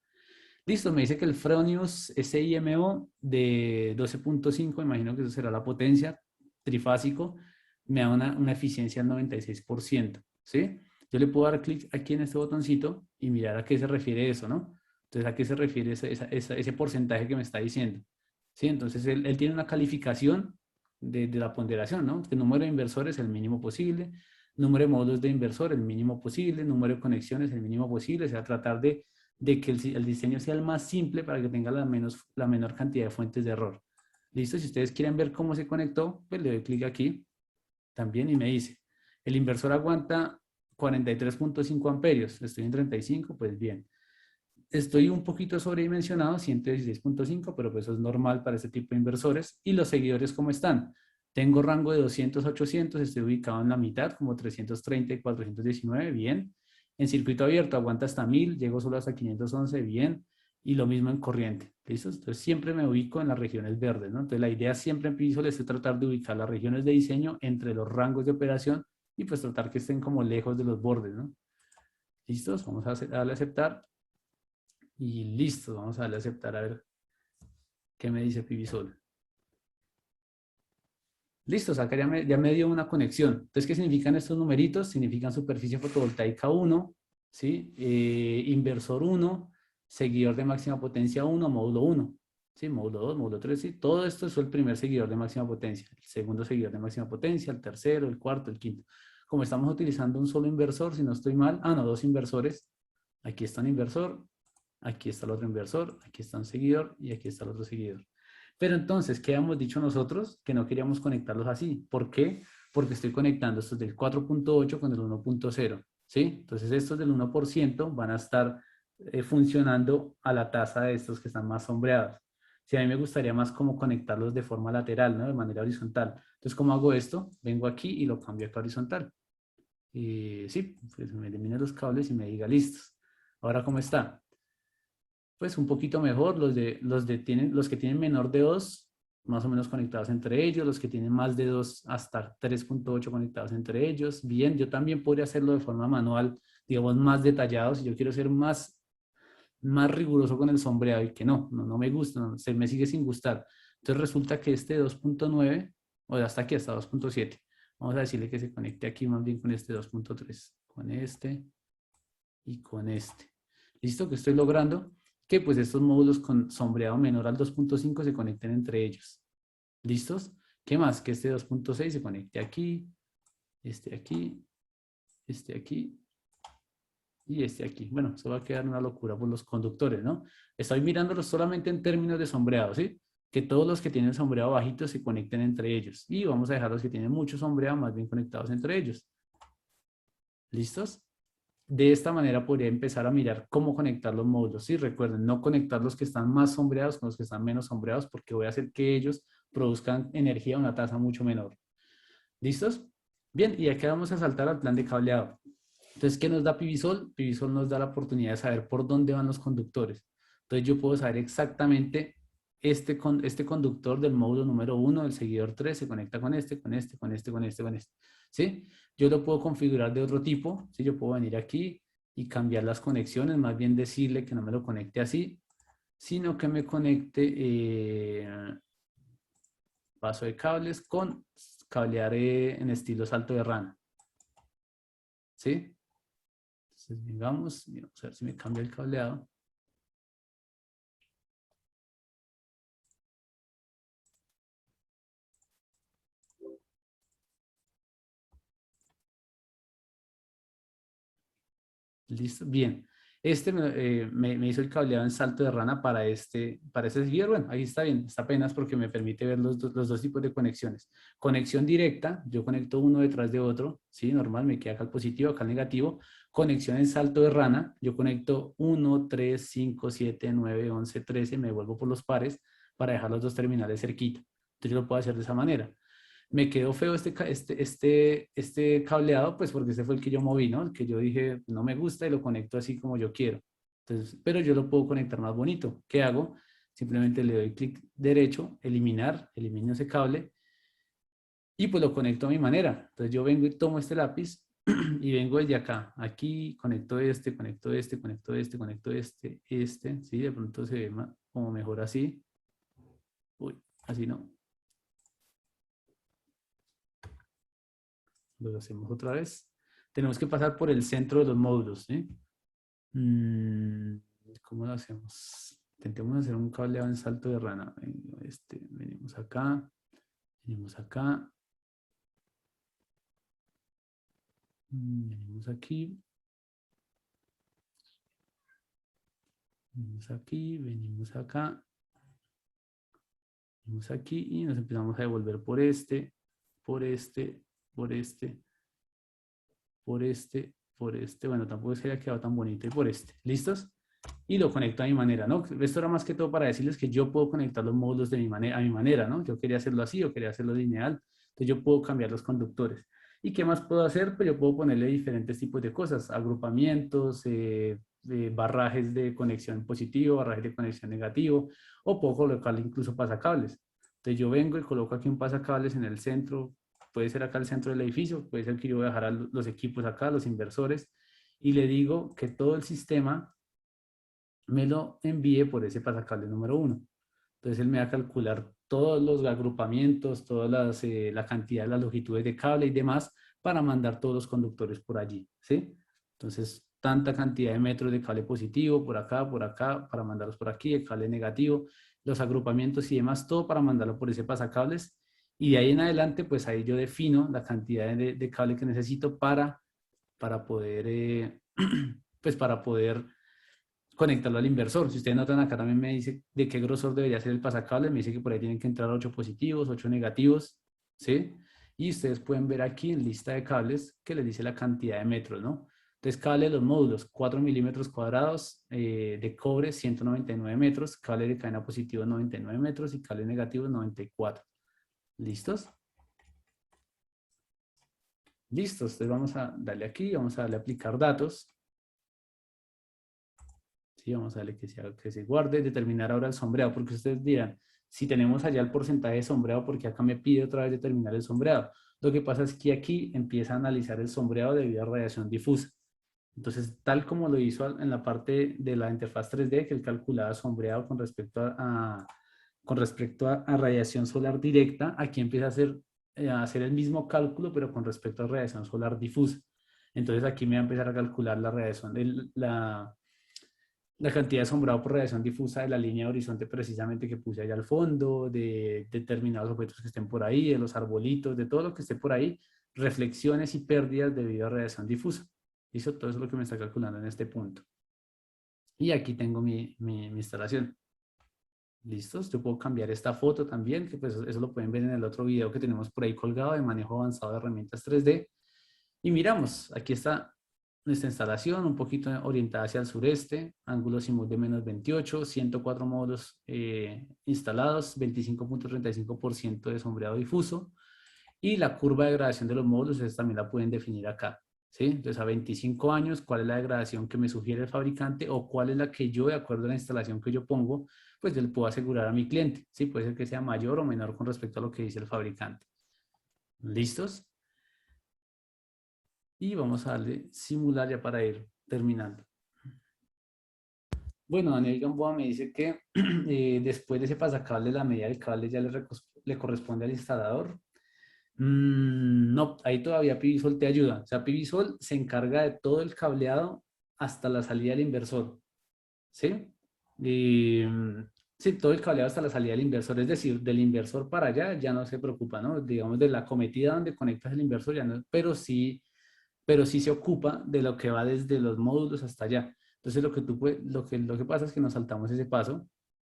Listo, me dice que el Fronius SIMO de 12.5, imagino que eso será la potencia, trifásico, me da una eficiencia del 96%, ¿sí? Yo le puedo dar clic aquí en este botoncito y mirar a qué se refiere eso, ¿no? Entonces, ¿a qué se refiere ese porcentaje que me está diciendo? ¿Sí? Entonces, él tiene una calificación de la ponderación, ¿no? El número de inversores el mínimo posible, número de módulos de inversor el mínimo posible, número de conexiones el mínimo posible, o sea, tratar de que el diseño sea el más simple para que tenga la menor cantidad de fuentes de error. Listo, si ustedes quieren ver cómo se conectó, pues le doy clic aquí también y me dice, el inversor aguanta 43.5 amperios, estoy en 35, pues bien. Estoy un poquito sobredimensionado, 116.5, pero pues eso es normal para este tipo de inversores. Y los seguidores, ¿cómo están? Tengo rango de 200 a 800, estoy ubicado en la mitad, como 330 y 419, bien. En circuito abierto aguanta hasta 1000, llego solo hasta 511, bien. Y lo mismo en corriente, ¿listo? Entonces siempre me ubico en las regiones verdes, ¿no? Entonces la idea siempre en Pivisol es tratar de ubicar las regiones de diseño entre los rangos de operación y pues tratar que estén como lejos de los bordes, ¿no? ¿Listos? Vamos a darle a aceptar y listo, vamos a darle a aceptar a ver qué me dice Pivisol. Listo, acá ya me dio una conexión. Entonces, ¿qué significan estos numeritos? Significan superficie fotovoltaica 1, ¿sí? Inversor 1, seguidor de máxima potencia 1, módulo 1, ¿sí? Módulo 2, módulo 3, ¿sí? Todo esto es el primer seguidor de máxima potencia, el segundo seguidor de máxima potencia, el tercero, el cuarto, el quinto. Como estamos utilizando un solo inversor, si no estoy mal, no, dos inversores. Aquí está un inversor, aquí está el otro inversor, aquí está un seguidor y aquí está el otro seguidor. Pero entonces, ¿qué habíamos dicho nosotros? Que no queríamos conectarlos así. ¿Por qué? Porque estoy conectando estos del 4.8 con el 1.0, ¿sí? Entonces, estos del 1% van a estar funcionando a la tasa de estos que están más sombreados. Si a mí me gustaría más como conectarlos de forma lateral, ¿no? De manera horizontal. Entonces, ¿cómo hago esto? Vengo aquí y lo cambio acá a horizontal. Y sí, pues me elimina los cables y me diga listos. Ahora, ¿cómo está? Pues un poquito mejor, los que tienen menor de 2 más o menos conectados entre ellos, los que tienen más de 2 hasta 3.8 conectados entre ellos. Bien, yo también podría hacerlo de forma manual, digamos, más detallado, si yo quiero ser más riguroso con el sombreado y que no me gusta, se me sigue sin gustar. Entonces resulta que este 2.9, o hasta aquí, hasta 2.7, vamos a decirle que se conecte aquí más bien con este 2.3, con este y con este. ¿Listo? Que estoy logrando que pues estos módulos con sombreado menor al 2.5 se conecten entre ellos. ¿Listos? ¿Qué más? Que este 2.6 se conecte aquí, este aquí, este aquí y este aquí. Bueno, eso va a quedar una locura por los conductores, ¿no? Estoy mirándolos solamente en términos de sombreado, ¿sí? Que todos los que tienen sombreado bajito se conecten entre ellos. Y vamos a dejar los que tienen mucho sombreado más bien conectados entre ellos. ¿Listos? De esta manera podría empezar a mirar cómo conectar los módulos. Sí, recuerden, no conectar los que están más sombreados con los que están menos sombreados porque voy a hacer que ellos produzcan energía a una tasa mucho menor. ¿Listos? Bien, y aquí vamos a saltar al plan de cableado. Entonces, ¿qué nos da Pivisol? Pivisol nos da la oportunidad de saber por dónde van los conductores. Entonces, yo puedo saber exactamente este conductor del módulo número 1 del seguidor 3 se conecta con este, con este, con este, con este, con este. ¿Sí? Yo lo puedo configurar de otro tipo. ¿Sí? Yo puedo venir aquí y cambiar las conexiones, más bien decirle que no me lo conecte así, sino que me conecte paso de cables con cablear en estilo salto de rana. ¿Sí? Entonces, vamos a ver si me cambia el cableado. Listo, bien. Este me hizo el cableado en salto de rana para este seguidor. Bueno, ahí está bien, está apenas porque me permite ver los dos tipos de conexiones. Conexión directa, yo conecto uno detrás de otro, sí, normal, me queda acá el positivo, acá el negativo. Conexión en salto de rana, yo conecto 1, 3, 5, 7, 9, 11, 13, me vuelvo por los pares para dejar los dos terminales cerquita. Entonces yo lo puedo hacer de esa manera. Me quedó feo este cableado, pues porque este fue el que yo moví, ¿no? El que yo dije, no me gusta y lo conecto así como yo quiero. Entonces, pero yo lo puedo conectar más bonito. ¿Qué hago? Simplemente le doy clic derecho, eliminar, elimino ese cable y pues lo conecto a mi manera. Entonces yo vengo y tomo este lápiz y vengo desde acá. Aquí conecto este, conecto este, conecto este, conecto este. Sí, de pronto se ve como mejor así. Uy, así no. Lo hacemos otra vez. Tenemos que pasar por el centro de los módulos, ¿sí? ¿Cómo lo hacemos? Intentemos hacer un cableado en salto de rana. Venimos acá, venimos acá, venimos aquí, venimos aquí, venimos acá, venimos aquí y nos empezamos a devolver por este, por este, por este, por este, por este. Bueno, tampoco es que haya quedado tan bonito y por este. ¿Listos? Y lo conecto a mi manera, ¿no? Esto era más que todo para decirles que yo puedo conectar los módulos de mi manera, a mi manera, ¿no? Yo quería hacerlo así, yo quería hacerlo lineal, entonces yo puedo cambiar los conductores. ¿Y qué más puedo hacer? Pues yo puedo ponerle diferentes tipos de cosas, agrupamientos, barrajes de conexión positivo, barrajes de conexión negativo, o puedo colocarle incluso pasacables. Entonces yo vengo y coloco aquí un pasacables en el centro, puede ser acá al centro del edificio, puede ser que yo voy a dejar a los equipos acá, los inversores, y le digo que todo el sistema me lo envíe por ese pasacable número uno. Entonces él me va a calcular todos los agrupamientos, la cantidad de las longitudes de cable y demás para mandar todos los conductores por allí, ¿sí? Entonces, tanta cantidad de metros de cable positivo por acá, para mandarlos por aquí, el cable negativo, los agrupamientos y demás, todo para mandarlo por ese pasacables. Y de ahí en adelante, pues ahí yo defino la cantidad de cable que necesito para poder, pues para poder conectarlo al inversor. Si ustedes notan acá también me dice de qué grosor debería ser el pasacable, me dice que por ahí tienen que entrar 8 positivos, 8 negativos, ¿sí? Y ustedes pueden ver aquí en lista de cables que les dice la cantidad de metros, ¿no? Entonces, cable de los módulos, 4 milímetros cuadrados, de cobre, 199 metros, cable de cadena positivo, 99 metros y cable negativo, 94. ¿Listos? Listos. Entonces vamos a darle aquí, vamos a darle a aplicar datos. Sí, vamos a darle que se guarde, determinar ahora el sombreado, porque ustedes dirán, si tenemos allá el porcentaje de sombreado, ¿por qué acá me pide otra vez determinar el sombreado? Lo que pasa es que aquí empieza a analizar el sombreado debido a radiación difusa. Entonces, tal como lo hizo en la parte de la interfaz 3D, que él calculaba sombreado con respecto a radiación solar directa, aquí empieza a hacer el mismo cálculo, pero con respecto a radiación solar difusa. Entonces, aquí me va a empezar a calcular la radiación, la cantidad de asombrado por radiación difusa de la línea de horizonte precisamente que puse allá al fondo, de determinados objetos que estén por ahí, de los arbolitos, de todo lo que esté por ahí, reflexiones y pérdidas debido a radiación difusa. ¿Listo? Todo eso es lo que me está calculando en este punto. Y aquí tengo mi instalación. ¿Listos? Yo puedo cambiar esta foto también, que pues eso lo pueden ver en el otro video que tenemos por ahí colgado de manejo avanzado de herramientas 3D. Y miramos, aquí está nuestra instalación, un poquito orientada hacia el sureste, ángulo simul de menos 28, 104 módulos instalados, 25.35% de sombreado difuso, y la curva de degradación de los módulos, ustedes también la pueden definir acá, ¿sí? Entonces, a 25 años, ¿cuál es la degradación que me sugiere el fabricante o cuál es la que yo, de acuerdo a la instalación que yo pongo, pues yo le puedo asegurar a mi cliente, ¿sí? Puede ser que sea mayor o menor con respecto a lo que dice el fabricante. ¿Listos? Y vamos a darle simular ya para ir terminando. Bueno, Daniel Gamboa me dice que después de ese pasacable, la medida del cable ya le corresponde al instalador. No, ahí todavía Pivisol te ayuda. O sea, Pivisol se encarga de todo el cableado hasta la salida del inversor. ¿Sí? Y, sí, todo el cableado hasta la salida del inversor. Es decir, del inversor para allá ya no se preocupa, ¿no? Digamos, de la cometida donde conectas el inversor ya no, pero sí se ocupa de lo que va desde los módulos hasta allá. Entonces lo que pasa es que nos saltamos ese paso,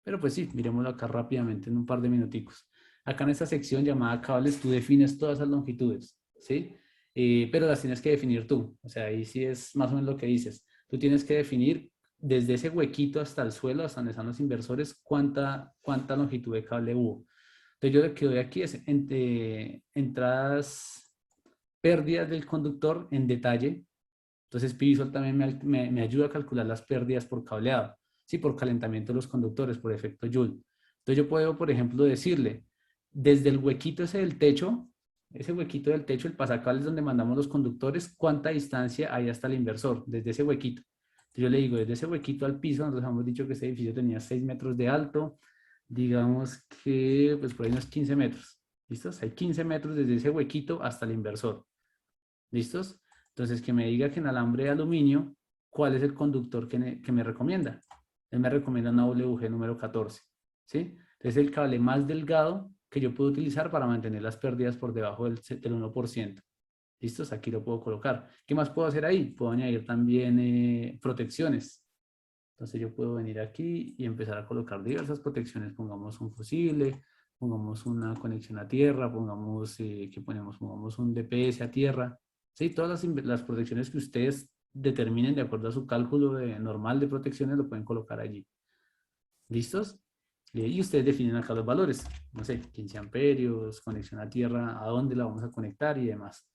pero pues sí, miremoslo acá rápidamente en un par de minuticos. Acá en esta sección llamada cables tú defines todas esas longitudes, ¿sí? Pero las tienes que definir tú, o sea, ahí sí es más o menos lo que dices. Tú tienes que definir desde ese huequito hasta el suelo, hasta donde están los inversores, cuánta longitud de cable hubo. Entonces yo lo que doy aquí es entradas pérdidas del conductor en detalle. Entonces, Pivisol también me ayuda a calcular las pérdidas por cableado, ¿sí? Por calentamiento de los conductores, por efecto Joule. Entonces, yo puedo, por ejemplo, decirle, desde el huequito ese del techo, ese huequito del techo, el pasacables donde mandamos los conductores, ¿cuánta distancia hay hasta el inversor? Desde ese huequito. Entonces, yo le digo, desde ese huequito al piso, nosotros hemos dicho que ese edificio tenía 6 metros de alto, digamos que, pues por ahí unos 15 metros. ¿Listos? Hay 15 metros desde ese huequito hasta el inversor. ¿Listos? Entonces, que me diga que en alambre de aluminio, ¿cuál es el conductor que me recomienda? Él me recomienda una WG número 14, ¿sí? Entonces, el cable más delgado que yo puedo utilizar para mantener las pérdidas por debajo del 1%. ¿Listos? Aquí lo puedo colocar. ¿Qué más puedo hacer ahí? Puedo añadir también protecciones. Entonces, yo puedo venir aquí y empezar a colocar diversas protecciones. Pongamos un fusible, pongamos una conexión a tierra, pongamos, ¿qué ponemos? Pongamos un DPS a tierra. Sí, todas las protecciones que ustedes determinen de acuerdo a su cálculo normal de protecciones lo pueden colocar allí. ¿Listos? Y ustedes definen acá los valores. No sé, 15 amperios, conexión a tierra, a dónde la vamos a conectar y demás.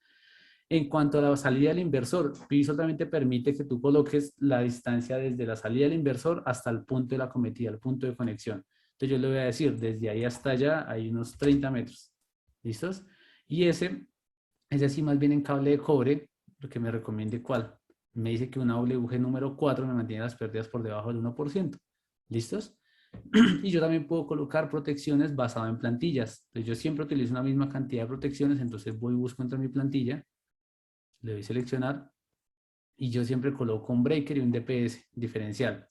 En cuanto a la salida del inversor, PIB solamente permite que tú coloques la distancia desde la salida del inversor hasta el punto de la cometida, el punto de conexión. Entonces yo le voy a decir, desde ahí hasta allá hay unos 30 metros. ¿Listos? Y ese sí más bien en cable de cobre, porque me recomiende cuál. Me dice que una WG número 4 me mantiene las pérdidas por debajo del 1%. ¿Listos? Y yo también puedo colocar protecciones basado en plantillas. Entonces yo siempre utilizo una misma cantidad de protecciones, entonces voy y busco entre mi plantilla, le doy seleccionar y yo siempre coloco un breaker y un DPS diferencial.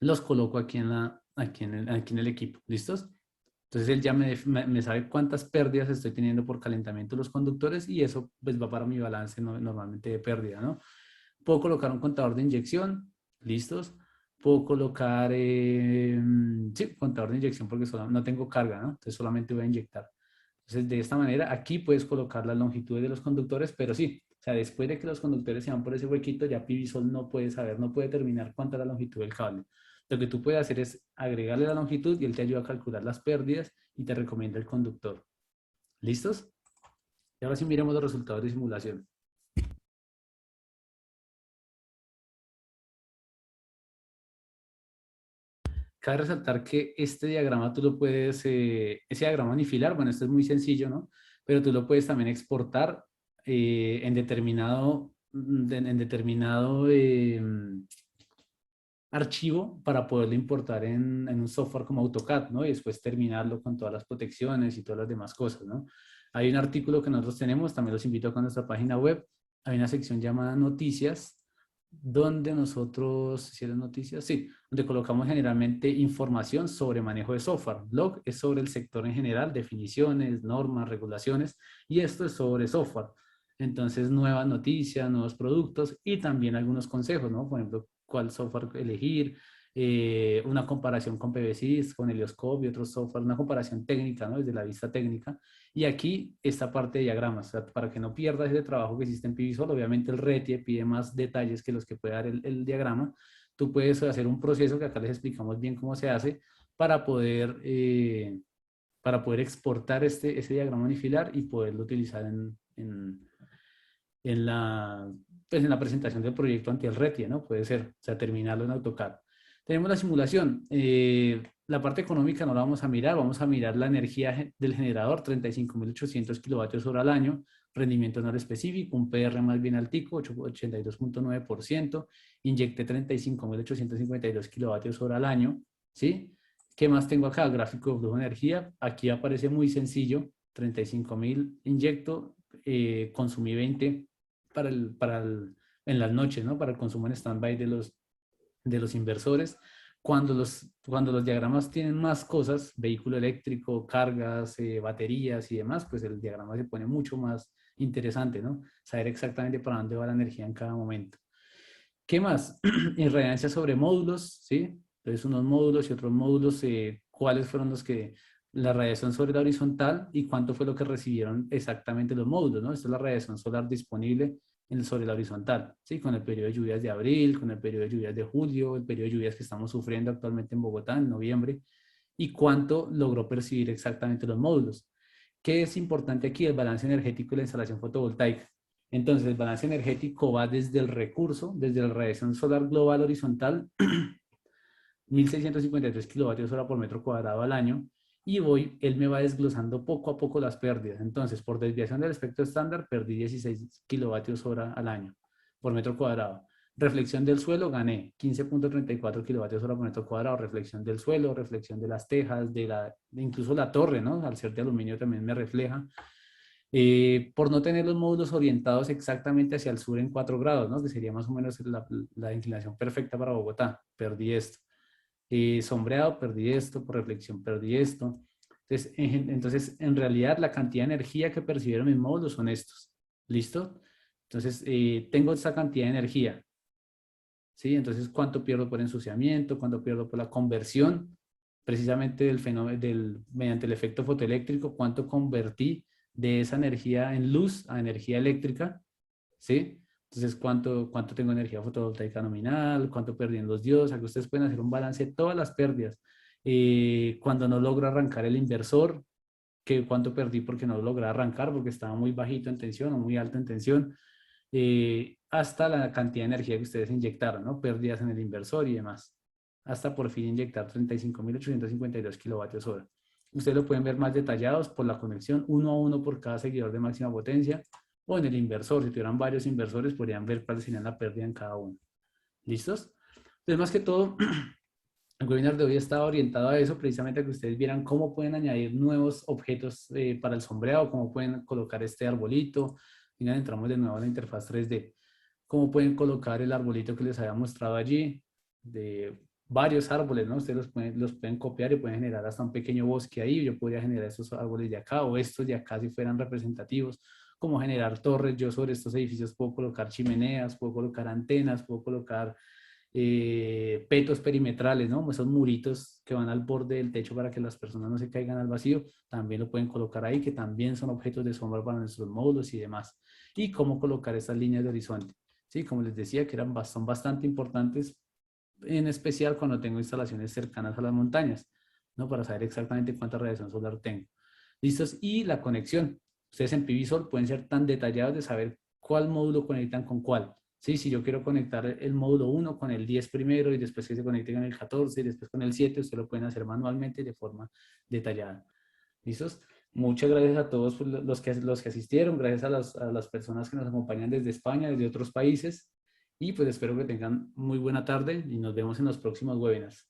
Los coloco aquí en el equipo. ¿Listos? Entonces él ya me sabe cuántas pérdidas estoy teniendo por calentamiento de los conductores y eso pues va para mi balance normalmente de pérdida, ¿no? Puedo colocar un contador de inyección, ¿listos? Puedo colocar, sí, contador de inyección porque no tengo carga, ¿no? Entonces solamente voy a inyectar. Entonces de esta manera aquí puedes colocar las longitudes de los conductores, pero sí, o sea, después de que los conductores se van por ese huequito, ya Pivisol no puede saber, no puede determinar cuánta es la longitud del cable. Lo que tú puedes hacer es agregarle la longitud y él te ayuda a calcular las pérdidas y te recomienda el conductor. ¿Listos? Y ahora sí miremos los resultados de simulación. Cabe resaltar que este diagrama tú lo puedes, ese diagrama anifilar, bueno, esto es muy sencillo, ¿no? Pero tú lo puedes también exportar en determinado archivo para poderlo importar en un software como AutoCAD, ¿no? Y después terminarlo con todas las protecciones y todas las demás cosas, ¿no? Hay un artículo que nosotros tenemos, también los invito a nuestra página web. Hay una sección llamada Noticias, donde nosotros, si eran noticias, sí, donde colocamos generalmente información sobre manejo de software. Blog es sobre el sector en general, definiciones, normas, regulaciones, y esto es sobre software. Entonces, nuevas noticias, nuevos productos y también algunos consejos, ¿no? Por ejemplo, cuál software elegir, una comparación con PVSys, con Helioscope y otros software, una comparación técnica, ¿no? Desde la vista técnica. Y aquí esta parte de diagramas, o sea, para que no pierdas ese trabajo que existe en Pivisol, obviamente el RETIE pide más detalles que los que puede dar el diagrama. Tú puedes hacer un proceso que acá les explicamos bien cómo se hace para poder exportar ese diagrama unifilar y poderlo utilizar en la, pues en la presentación del proyecto ante el RETIE, ¿no? Puede ser, o sea, terminarlo en AutoCAD. Tenemos la simulación. La parte económica no la vamos a mirar, vamos a mirar la energía del generador, 35.800 kilovatios hora al año, rendimiento no específico, un PR más bien altico, 82.9%, inyecté 35.852 kilovatios hora al año, ¿sí? ¿Qué más tengo acá? Gráfico de flujo de energía. Aquí aparece muy sencillo, 35.000 inyecto, consumí 20 en las noches, ¿no? Para el consumo en stand-by de los inversores. Cuando los diagramas tienen más cosas, vehículo eléctrico, cargas, baterías y demás, pues el diagrama se pone mucho más interesante, ¿no? Saber exactamente para dónde va la energía en cada momento. ¿Qué más? Irradiancia sobre módulos, ¿sí? Entonces, unos módulos y otros módulos, ¿cuáles fueron la radiación sobre la horizontal y cuánto fue lo que recibieron exactamente los módulos, ¿no? Esta es la radiación solar disponible sobre la horizontal, ¿sí? Con el periodo de lluvias de abril, con el periodo de lluvias de julio, el periodo de lluvias que estamos sufriendo actualmente en Bogotá, en noviembre, y cuánto logró percibir exactamente los módulos. ¿Qué es importante aquí? El balance energético de la instalación fotovoltaica. Entonces, el balance energético va desde el recurso, desde la radiación solar global horizontal, 1.653 kilovatios hora por metro cuadrado al año, y él me va desglosando poco a poco las pérdidas. Entonces, por desviación del espectro estándar, perdí 16 kilovatios hora al año por metro cuadrado. Reflexión del suelo, gané 15.34 kilovatios hora por metro cuadrado. Reflexión del suelo, reflexión de las tejas, incluso la torre, ¿no? Al ser de aluminio también me refleja. Por no tener los módulos orientados exactamente hacia el sur en 4 grados, ¿no? Que sería más o menos la inclinación perfecta para Bogotá. Perdí esto. Sombreado, perdí esto. Por reflexión, perdí esto. Entonces, en realidad, la cantidad de energía que percibieron mis módulos son estos. ¿Listo? Entonces, tengo esta cantidad de energía. ¿Sí? Entonces, ¿cuánto pierdo por ensuciamiento? ¿Cuánto pierdo por la conversión? Precisamente del fenómeno, mediante el efecto fotoeléctrico, ¿cuánto convertí de esa energía en luz a energía eléctrica? ¿Sí? Entonces, ¿cuánto tengo energía fotovoltaica nominal? ¿Cuánto perdí en los diodos? Aquí ustedes pueden hacer un balance de todas las pérdidas. Cuando no logro arrancar el inversor, cuánto perdí porque no logré arrancar, porque estaba muy bajito en tensión o muy alto en tensión, hasta la cantidad de energía que ustedes inyectaron, ¿no? Pérdidas en el inversor y demás, hasta por fin inyectar 35.852 kilovatios hora. Ustedes lo pueden ver más detallados por la conexión, uno a uno por cada seguidor de máxima potencia, o en el inversor. Si tuvieran varios inversores, podrían ver cuál sería la pérdida en cada uno. ¿Listos? Entonces, más que todo, el webinar de hoy estaba orientado a eso, precisamente a que ustedes vieran cómo pueden añadir nuevos objetos para el sombreado, cómo pueden colocar este arbolito. Miren, entramos de nuevo a la interfaz 3D. Cómo pueden colocar el arbolito que les había mostrado allí, de varios árboles, ¿no? Ustedes los pueden copiar y pueden generar hasta un pequeño bosque ahí. Yo podría generar estos árboles de acá o estos de acá si fueran representativos. Cómo generar torres. Yo sobre estos edificios puedo colocar chimeneas, puedo colocar antenas, puedo colocar petos perimetrales, ¿no? Esos muritos que van al borde del techo para que las personas no se caigan al vacío, también lo pueden colocar ahí, que también son objetos de sombra para nuestros módulos y demás. Y cómo colocar estas líneas de horizonte. Sí, como les decía, que son bastante importantes, en especial cuando tengo instalaciones cercanas a las montañas, ¿no? Para saber exactamente cuánta radiación solar tengo. ¿Listos? Y la conexión. Ustedes en PVSol pueden ser tan detallados de saber cuál módulo conectan con cuál. Sí, si yo quiero conectar el módulo 1 con el 10 primero y después que se conecte con el 14 y después con el 7, ustedes lo pueden hacer manualmente de forma detallada. ¿Listos? Muchas gracias a todos los que asistieron, gracias a las personas que nos acompañan desde España, desde otros países, y pues espero que tengan muy buena tarde y nos vemos en los próximos webinars.